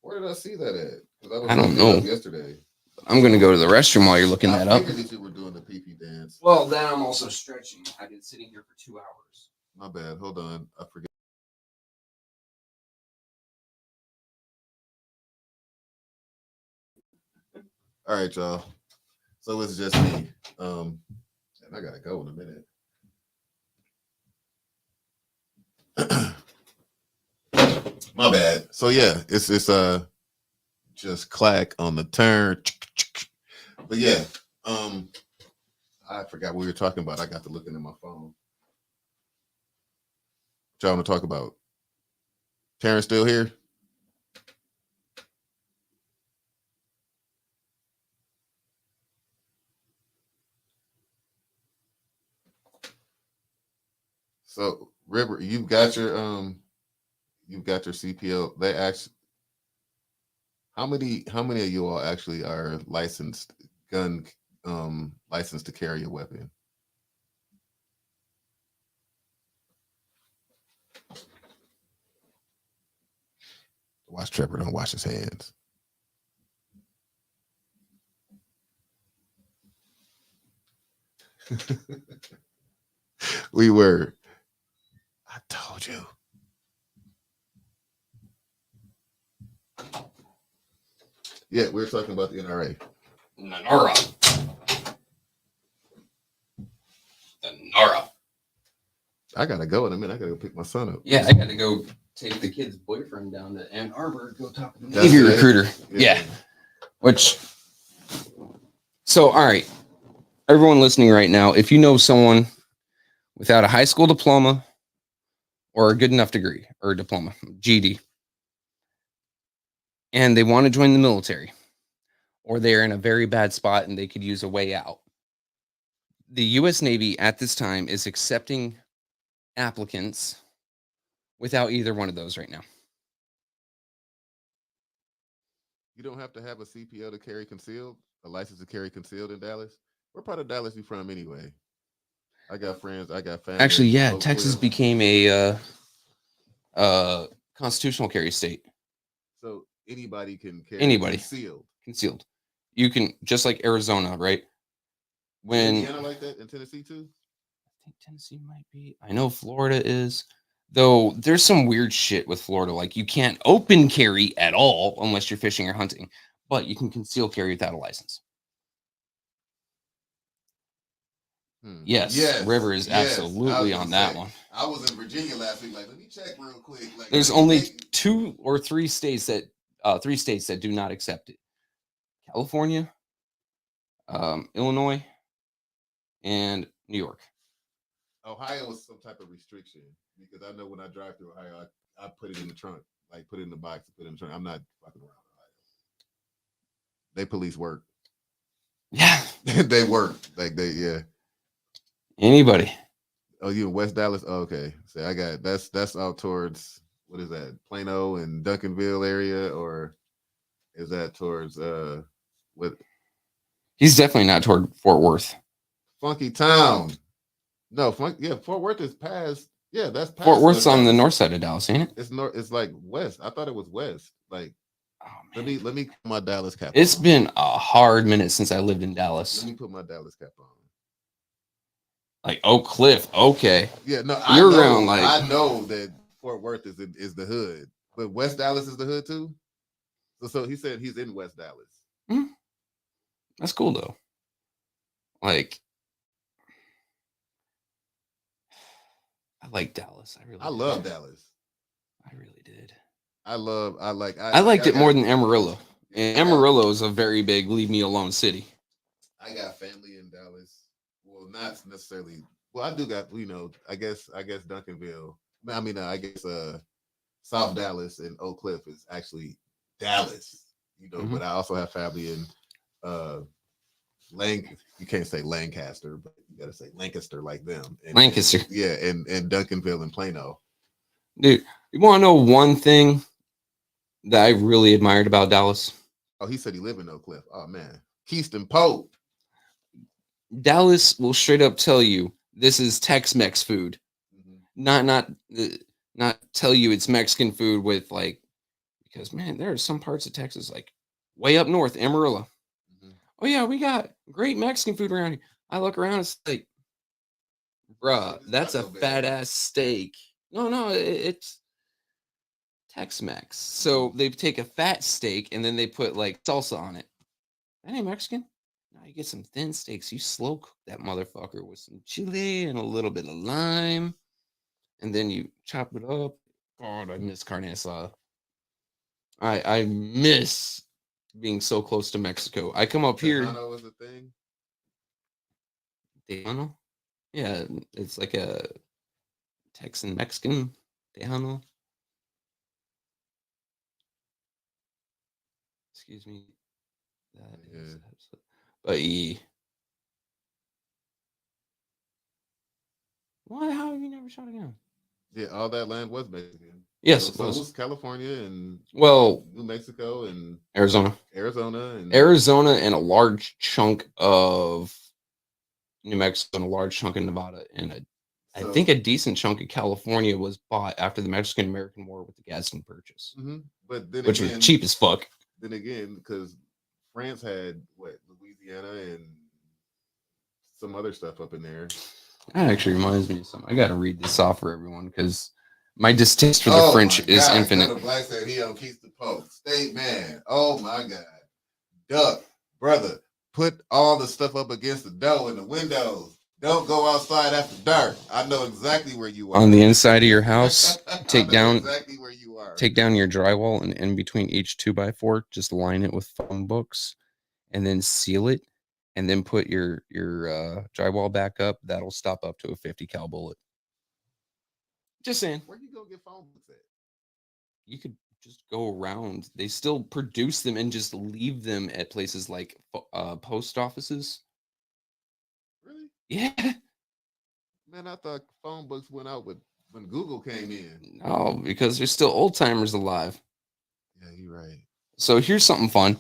Where did I see that at? Because I was I don't looking it know. up yesterday. I'm gonna go to the restroom while you're looking I that up. figured that you were doing the pee dance. Well, then I'm also stretching. I've been sitting here for 2 hours. My bad. Hold on. I forget. All right, y'all. So it's just me. And I gotta go in a minute. My bad. So yeah, it's just clack on the turn. But yeah, I forgot what we were talking about. I got to looking at my phone. What y'all want to talk about? Terrence still here? So River, you've got your CPL. They actually how many of you all actually are licensed licensed to carry a weapon? Watch Trevor, don't wash his hands. We were. I told you. Yeah, we were talking about the NRA. The Nara. I gotta go in a minute. I gotta go pick my son up. Yeah, I got to go take the kid's boyfriend down to Ann Arbor. Go talk to the That's Navy it? recruiter. Yeah. Which. So, all right, everyone listening right now, if you know someone without a high school diploma or a good enough degree or a diploma, GED, and they want to join the military, or they're in a very bad spot and they could use a way out, the U.S. Navy at this time is accepting applicants without either one of those right now. You don't have to have a CPL to carry concealed, a license to carry concealed in Dallas. What part of Dallas you from anyway? I got friends. I got family. Actually, yeah, Oak Texas Cliff. became a constitutional carry state. So anybody can carry concealed. You can, just like Arizona, right? When Indiana like that, in Tennessee too. I think Tennessee might be. I know Florida is. Though there's some weird shit with Florida. Like you can't open carry at all unless you're fishing or hunting, but you can conceal carry without a license. Yes, River is absolutely on that one. I was in Virginia last week. Like, let me check real quick. Like, there's only 2 or 3 states that do not accept it: California, Illinois, and New York. Ohio is some type of restriction because I know when I drive through Ohio, I put it in the trunk, like put it in the box, put it in the trunk. I'm not fucking around Ohio. They police work. Yeah, they work yeah. Anybody? Oh, you in West Dallas? Oh, okay. So I got that's out towards what is that? Plano and Duncanville area, or is that towards what? He's definitely not toward Fort Worth. Funky Town. No, Fort Worth is past. Yeah, that's past Fort Worth's on the north side of Dallas, ain't it? It's north. It's like west. I thought it was west. Like, oh, man. Let me put my Dallas cap. It's been a hard minute since I lived in Dallas. Let me put my Dallas cap on. Like Oak Cliff, okay. Yeah, no, you're around. Like I know that Fort Worth is the hood, but West Dallas is the hood too. So he said he's in West Dallas. Mm-hmm. That's cool though. Like, I like Dallas. I love Dallas. I really did. I liked it more than Amarillo. And Amarillo is a very big leave me alone city. I got family in Dallas. Well, not necessarily. Well, I do got, I guess Duncanville. I guess South Dallas and Oak Cliff is actually Dallas, mm-hmm. But I also have family in You can't say Lancaster, but you gotta say Lancaster like them. Lancaster. And Duncanville and Plano. Dude, you want to know one thing that I really admired about Dallas? Oh, he said he lived in Oak Cliff. Oh man, Keystone Pope. Dallas will straight up tell you this is Tex-Mex food, not tell you it's Mexican food with like, because man, there are some parts of Texas like way up north, Amarillo. Oh yeah, we got great Mexican food around here. I look around, it's like, bruh, that's a fat ass steak. No, it's Tex-Mex. So they take a fat steak and then they put like salsa on it. That ain't Mexican. Now you get some thin steaks. You slow cook that motherfucker with some chili and a little bit of lime, and then you chop it up. God, I miss carne asada. I miss being so close to Mexico. I come up here. Tejano was a thing. Tejano? Yeah, it's like a Texan Mexican Tejano. Excuse me. That is, but why? How have you never shot a gun? Yeah, all that land was Mexican. Yes, so it was California and New Mexico and Arizona and a large chunk of New Mexico and a large chunk of Nevada and I think a decent chunk of California was bought after the Mexican-American War with the Gadsden Purchase, but then which was cheap as fuck. Then again, because France had Louisiana and some other stuff up in there. That actually reminds me of something. I got to read this off for everyone because my distaste for the French is infinite. Gunnar Black said he on Keystone Pope. State man. Oh my God. Duck, brother, put all the stuff up against the door and the windows. Don't go outside after dark. I know exactly where you are. On the inside of your house, take down exactly where you are. Take down your drywall and in between each 2x4, just line it with phone books and then seal it. And then put your drywall back up. That'll stop up to a 50 cal bullet. Just saying. Where you go get phone books at? You could just go around. They still produce them and just leave them at places like post offices. Really? Yeah. Man, I thought phone books went out when Google came in. No, because there's still old timers alive. Yeah, you're right. So here's something fun.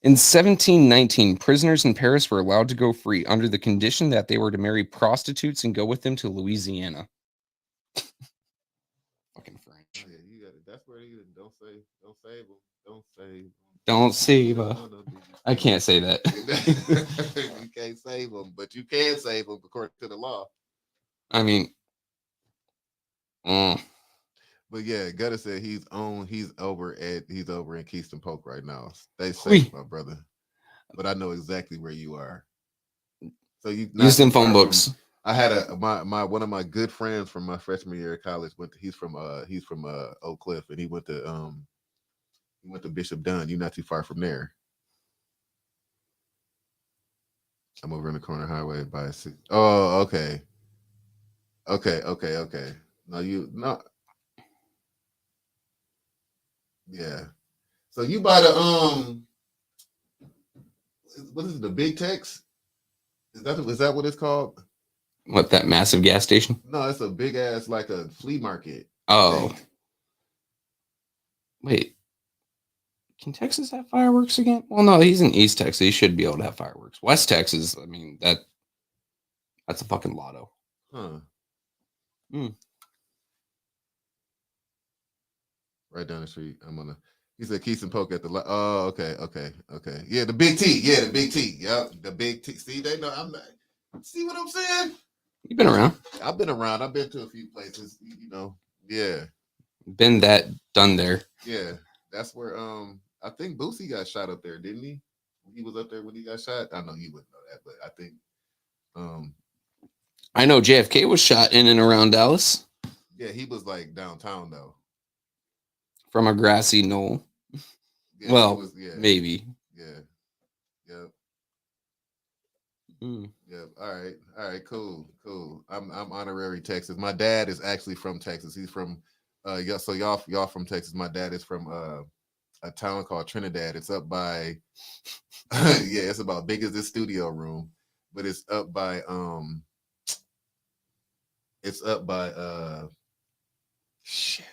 In 1719, prisoners in Paris were allowed to go free under the condition that they were to marry prostitutes and go with them to Louisiana. Fucking French. Oh, yeah, you got it. That's where you don't save them. Don't save them. I can't say that. You can't save them, but you can save them according to the law. I mean, But yeah, Gutter said he's over in Keystone Pope right now. Stay safe, my brother. But I know exactly where you are. So you use them phone books. I had one of my good friends from my freshman year of college he's from Oak Cliff, and he went to Bishop Dunn. You're not too far from there. I'm over in the corner highway by 6. Oh, okay. Okay. No. Yeah. So you buy the what is it, the Big Tex? Is that what it's called? What, that massive gas station? No, it's a big ass like a flea market. Oh. Thing. Wait. Can Texas have fireworks again? Well, no, he's in East Texas. He should be able to have fireworks. West Texas, I mean, that's a fucking lotto. Huh. Right down the street. He said Keystone Pope at the okay. Yeah, the Big T. Yeah, the Big T. Yep, the Big T. See, they know I'm not. See what I'm saying? You've been around. I've been around. I've been to a few places, Yeah. Been done there. Yeah. That's where I think Boosie got shot up there, didn't he? He was up there when he got shot. I know you wouldn't know that, but I think I know JFK was shot in and around Dallas. Yeah, he was like downtown though. From a grassy knoll. Yeah, well, maybe. Yeah. Yep. Yep. All right. Cool. I'm honorary Texas. My dad is actually from Texas. He's from so y'all from Texas. My dad is from a town called Trinidad. It's up by yeah, it's about big as this studio room, but it's up by shit.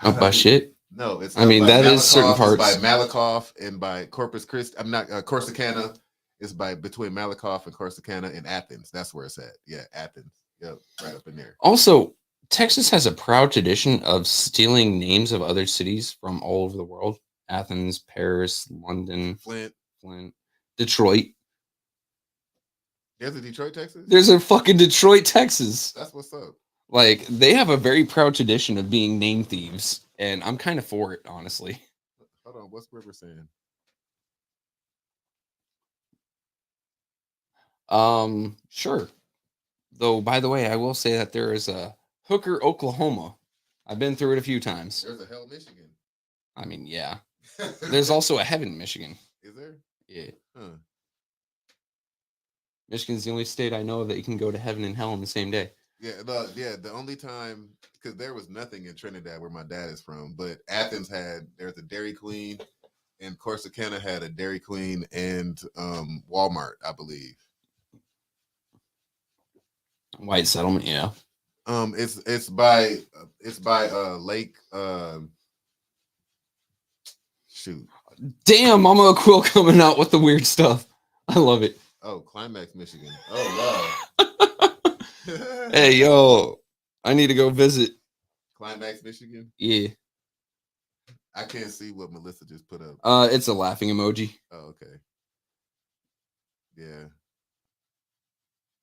Up by shit. No, it's I mean, by that Malakoff. is certain It's parts. by Malakoff and by Corpus Christi. I'm not Corsicana. It's by between Malakoff and Corsicana in Athens. That's where it's at. Yeah, Athens. Yep, right up in there. Also, Texas has a proud tradition of stealing names of other cities from all over the world. Athens, Paris, London, Flint. Detroit. There's a Detroit, Texas. There's a fucking Detroit, Texas. That's what's up. Like, they have a very proud tradition of being name thieves, and I'm kind of for it, honestly. Hold on, what's River saying? Sure. Though, by the way, I will say that there is a Hooker, Oklahoma. I've been through it a few times. There's a Hell, Michigan. I mean, yeah. There's also a Heaven, Michigan. Is there? Yeah. Huh. Michigan's the only state I know that you can go to heaven and hell in the same day. Yeah, the only time, because there was nothing in Trinidad where my dad is from, but Athens there's a Dairy Queen, and Corsicana had a Dairy Queen and Walmart, I believe. White settlement, yeah. It's by Lake. Shoot. Damn, Mama Quill coming out with the weird stuff. I love it. Oh, Climax, Michigan. Oh wow. Hey, yo, I need to go visit. Climax, Michigan. Yeah. I can't see what Melissa just put up. It's a laughing emoji. Oh, okay. Yeah.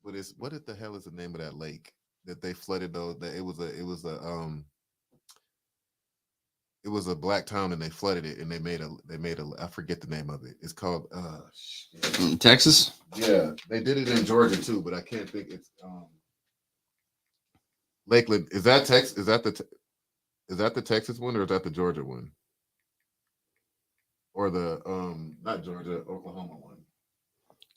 What the hell is the name of that lake that they flooded though? That it was a black town and they flooded it and they made a I forget the name of it. It's called shit. Texas? Yeah, they did it in Georgia too, but I can't think. It's Lakeland. Is that Texas? Is that the Texas one or is that the Georgia one? Or the not Georgia, Oklahoma one?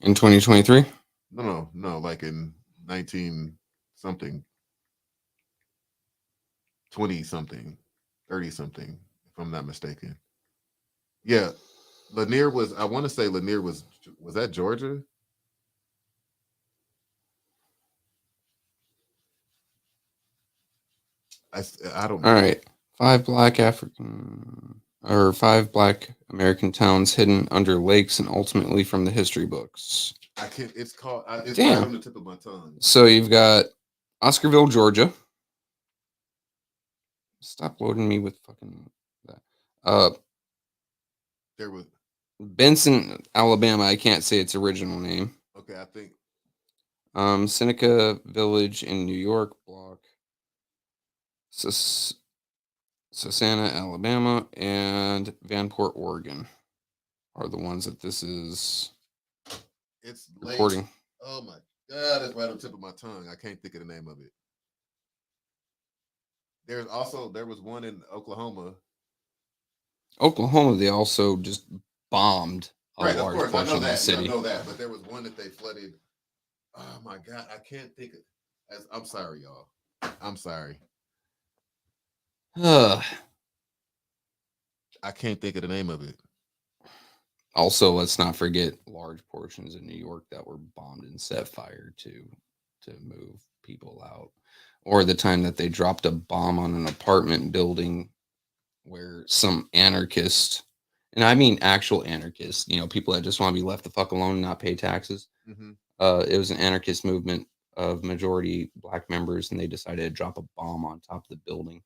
In 2023? No, like in 19 something, 20 something, 30 something, if I'm not mistaken. Yeah, Lanier was. I want to say Lanier was that Georgia? I don't know. All right. 5 black American towns hidden under lakes and ultimately from the history books. I can't. It's called. It's Damn. right on the tip of my tongue. So you've got Oscarville, Georgia. Stop loading me with fucking that. There was Benson, Alabama. I can't say its original name. Okay, I think. Seneca Village in New York block. Susana, Alabama, and Vanport, Oregon are the ones that this is It's recording. Lake. Oh my God, it's right on the tip of my tongue. I can't think of the name of it. There was one in Oklahoma. Oklahoma, they also just bombed a Right, of large course, I portion know of the that. city. I know that, but there was one that they flooded. Oh my God, I can't think of. I'm sorry, y'all. I'm sorry. I can't think of the name of it. Also, let's not forget large portions of New York that were bombed and set fire to move people out. Or the time that they dropped a bomb on an apartment building where some anarchist, and I mean actual anarchists, people that just want to be left the fuck alone and not pay taxes. Mm-hmm. It was an anarchist movement of majority black members, and they decided to drop a bomb on top of the building.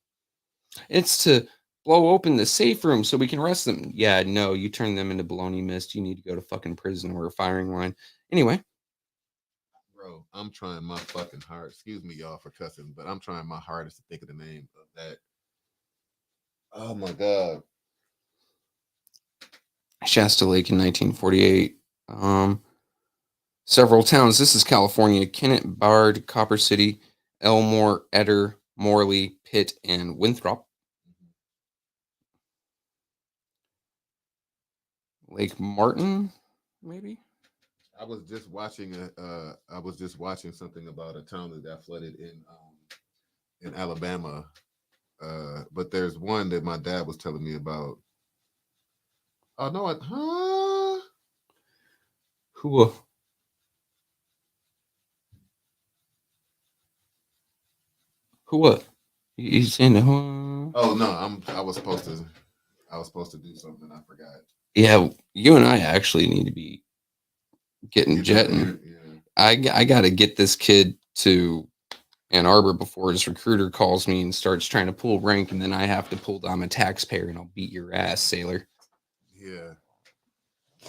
It's to blow open the safe room so we can arrest them. Yeah, no, you turn them into baloney mist. You need to go to fucking prison or a firing line. Anyway. Bro, I'm trying my fucking hard. Excuse me, y'all, for cussing, but I'm trying my hardest to think of the name of that. Oh my God. Shasta Lake in 1948. Several towns. This is California. Kennett, Bard, Copper City, Elmore, Eder, Morley, Pitt, and Winthrop. Lake Martin, maybe? I was just watching something about a town that got flooded in Alabama. But there's one that my dad was telling me about. Oh no, Who? Who? What? You saying that? Oh no, I was supposed to do something. I forgot. Yeah, you and I actually need to be getting Get down jetting. here, yeah. I got to get this kid to Ann Arbor before his recruiter calls me and starts trying to pull rank, and then I have to pull. I'm a taxpayer, and I'll beat your ass, sailor. Yeah.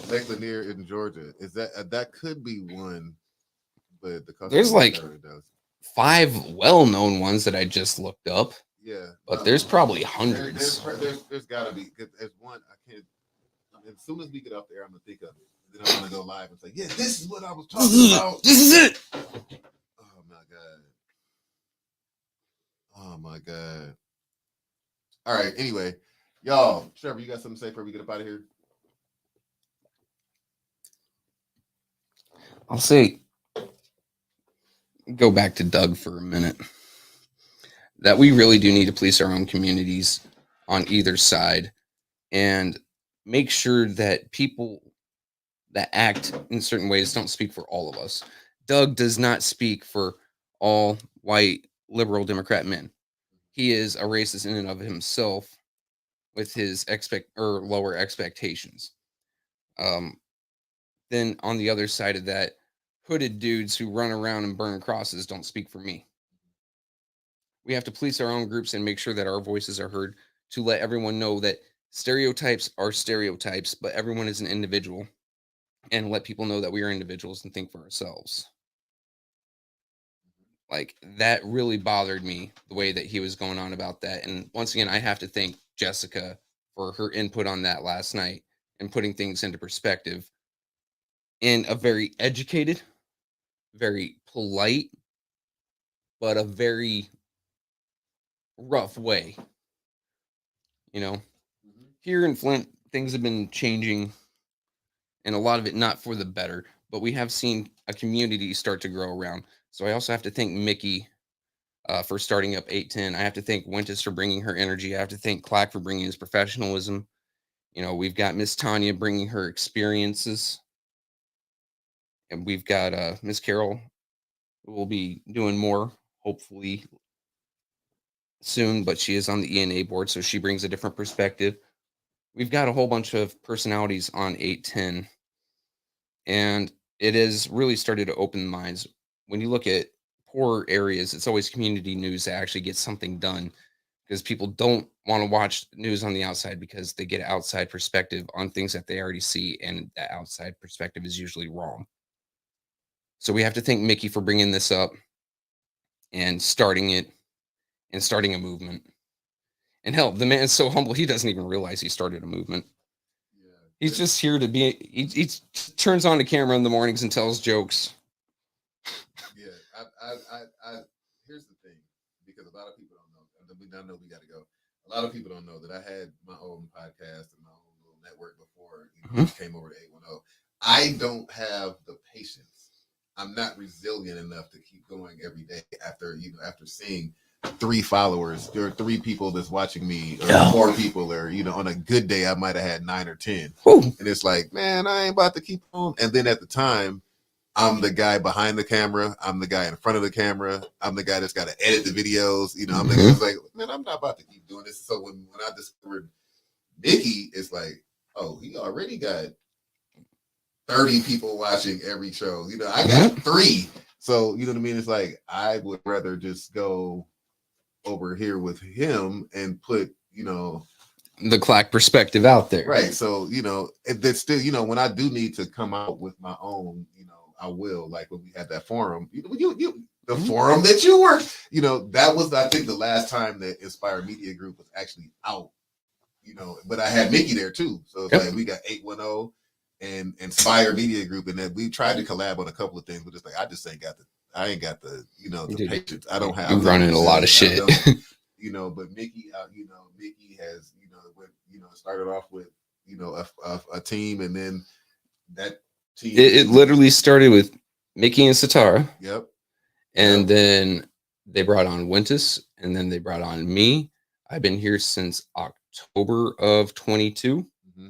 Lake Lanier in Georgia. Is that could be one, but the There's customer like service does. 5 well-known ones that I just looked up, Yeah, but there's probably there, hundreds. there's got to be. 'Cause there's one I can't. As soon as we get up there, I'm gonna think of it. Then I'm gonna go live and say, "Yeah, this is what I was talking about." This is it. Oh my god. Oh my god. All right. Anyway, y'all, Trevor, you got something to say before we get up out of here? I'll say, go back to Doug for a minute. That we really do need to police our own communities on either side and make sure that people that act in certain ways don't speak for all of us. Doug does not speak for all white liberal Democrat men. He is a racist in and of himself with his lower expectations. Then on the other side of that, hooded dudes who run around and burn crosses don't speak for me. We have to police our own groups and make sure that our voices are heard to let everyone know that stereotypes are stereotypes, but everyone is an individual, and let people know that we are individuals and think for ourselves. Like, that really bothered me, the way that he was going on about that. And once again, I have to thank Jessica for her input on that last night and putting things into perspective in a very educated, very polite, but a very rough way. You know, here in Flint, things have been changing, and a lot of it not for the better, but we have seen a community start to grow around. So I also have to thank Mickey for starting up 810. I have to thank Wintis for bringing her energy. I have to thank Clack for bringing his professionalism. You know, we've got Miss Tanya bringing her experiences, and we've got Miss Carol, who will be doing more, hopefully soon, but she is on the ENA board, so she brings a different perspective. We've got a whole bunch of personalities on 810, and it has really started to open minds. When you look at poor areas, it's always community news that actually gets something done, because people don't want to watch news on the outside because they get outside perspective on things that they already see, and that outside perspective is usually wrong. So we have to thank Mickey for bringing this up and starting it and starting a movement. And hell, the man is so humble, he doesn't even realize he started a movement. Yeah. He's just here to be. He turns on the camera in the mornings and tells jokes. Yeah, here's the thing, because a lot of people don't know. I know we got to go. A lot of people don't know that I had my own podcast and my own little network before came over to 810. I don't have the patience. I'm not resilient enough to keep going every day after seeing 3 followers. There are 3 people that's watching me, or 4 people, or on a good day I might have had 9 or 10. Woo. And it's like, man, I ain't about to keep on. And then at the time, I'm the guy behind the camera. I'm the guy in front of the camera. I'm the guy that's got to edit the videos. I'm the guy that's like, man, I'm not about to keep doing this. So when I discovered Mickey, it's like, oh, he already got 30 people watching every show. I got 3. So, you know what I mean? It's like, I would rather just go over here with him and put, the Clack perspective out there. Right. So, that's still, when I do need to come out with my own, I will. Like when we had that forum, the forum that you were, that was, I think, the last time that Inspire Media Group was actually out, but I had Mickey there too. So it's like we got 810 and Inspire Media Group, and then we tried to collab on a couple of things, but it's like I ain't got the the patience. I don't have. I'm running a lot of shit. But Mickey, Mickey has, started off with, a team, and then that team. It literally started with Mickey and Satara. Yep. And then they brought on Wintis, and then they brought on me. I've been here since October of 22. Mm-hmm.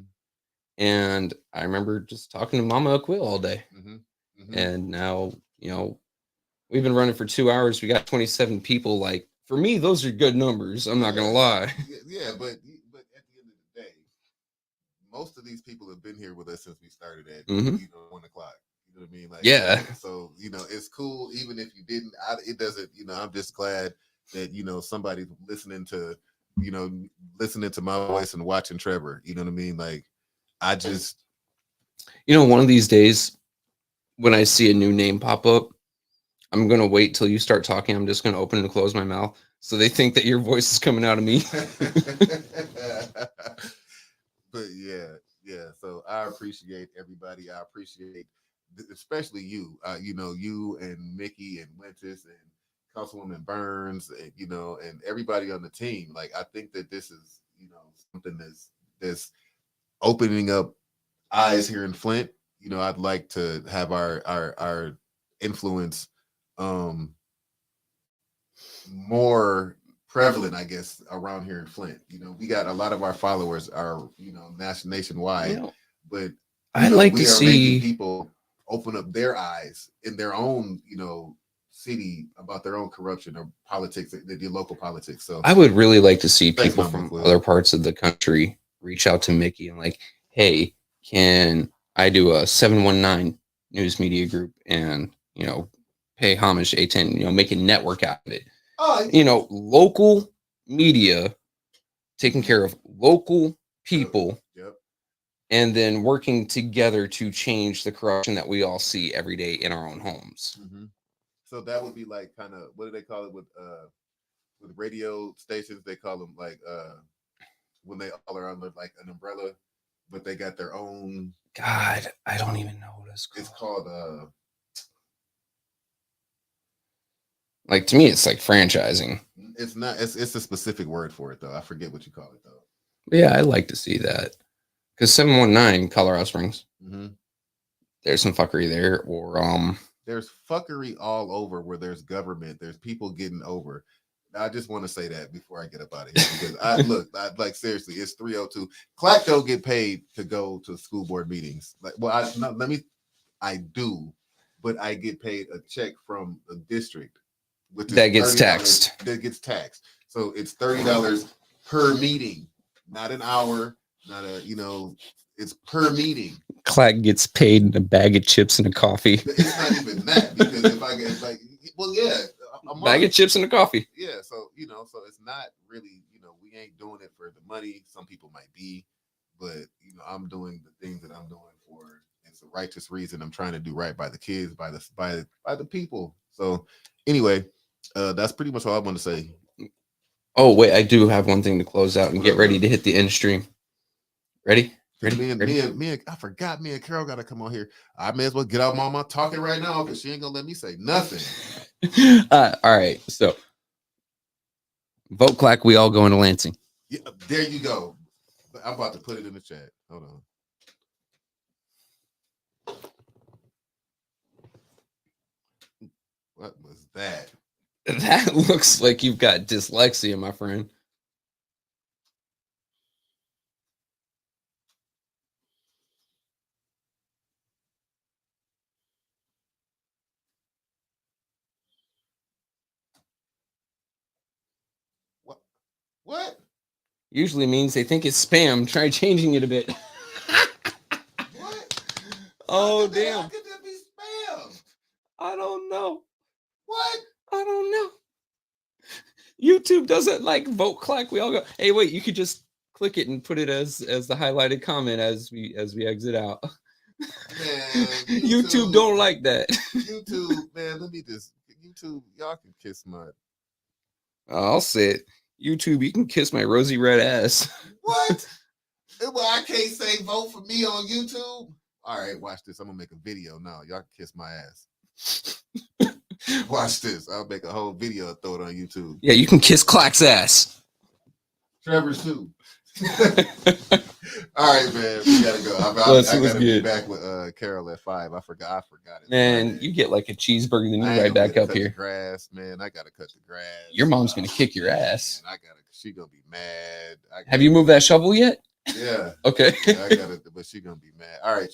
And I remember just talking to Mama Quill all day. Mm-hmm. Mm-hmm. And now, we've been running for 2 hours. We got 27 people. Like, for me, those are good numbers. I'm not going to lie. Yeah, but at the end of the day, most of these people have been here with us since we started at 1 o'clock. You know what I mean? Like, yeah. So it's cool. Even if you didn't, it doesn't. I'm just glad that somebody's listening to my voice and watching Trevor. You know what I mean? Like, I just, one of these days when I see a new name pop up, I'm gonna wait till you start talking. I'm just gonna open and close my mouth so they think that your voice is coming out of me. But yeah. So I appreciate everybody. I appreciate especially you. You and Mickey and Wentis and Councilwoman Burns, and everybody on the team. Like, I think that this is something that's opening up eyes here in Flint. I'd like to have our influence more prevalent, I guess, around here in Flint. We got a lot of our followers are nationwide, but I'd like to see people open up their eyes in their own city about their own corruption or politics, the local politics. So I would really like to see people from other parts of the country reach out to Mickey and like, hey, can I do a 719 news media group and pay homage to A10, make a network out of it. Local media taking care of local people. Yep. And then working together to change the corruption that we all see every day in our own homes. Mm-hmm. So that would be like kind of, what do they call it with radio stations? They call them like when they all are under like an umbrella, but they got their own. God, I don't even know what it's called. It's called like, to me, it's like franchising. It's not. It's a specific word for it though. I forget what you call it though. But yeah, I'd like to see that. Because 719 Colorado Springs, there's some fuckery there, or there's fuckery all over where there's government. There's people getting over. I just want to say that before I get up out of here, because I like seriously, it's 302. Clack don't get paid to go to school board meetings. Like, well, I do, but I get paid a check from a district, which that gets taxed. That gets taxed. So it's $30 per meeting, not an hour. Not it's per meeting. Clack gets paid in a bag of chips and a coffee. It's not even that, because if I get a bag of chips and a coffee. Yeah, so so it's not really, we ain't doing it for the money. Some people might be, but I'm doing the things that I'm doing for it's a righteous reason. I'm trying to do right by the kids, by the people. So anyway, that's pretty much all I want to say. Oh wait, I do have one thing to close out and get ready to hit the end stream. Ready? Me and I forgot me and Carol got to come on here. I may as well get out mama talking right now because she ain't gonna let me say nothing. All right, so vote Clack. We all going to Lansing. Yeah, there you go. I'm about to put it in the chat. Hold on. What was that? That looks like you've got dyslexia, my friend. What? Usually means they think it's spam. Try changing it a bit. What? Oh, damn. How could that be spam? I don't know. What? I don't know. YouTube doesn't like vote Clack. We all go, hey, wait, you could just click it and put it as the highlighted comment as we exit out. Man, YouTube don't like that. YouTube, man, YouTube, y'all can kiss my. I'll say it. YouTube, you can kiss my rosy red ass. What? Well, I can't say vote for me on YouTube. All right, watch this. I'm gonna make a video now. Y'all can kiss my ass. Watch this. I'll make a whole video and throw it on YouTube. Yeah, you can kiss Clack's ass. Trevor's too. All right, man. We gotta go. I gotta be back with Carol at 5. I forgot it. Man, you get like a cheeseburger, then you right back up here. Grass, man. I gotta cut the grass. Your mom's gonna kick your ass. Man, she gonna be mad. Have you moved that shovel yet? Yeah. Okay. Yeah, I got it, but she gonna be mad. All right, y'all.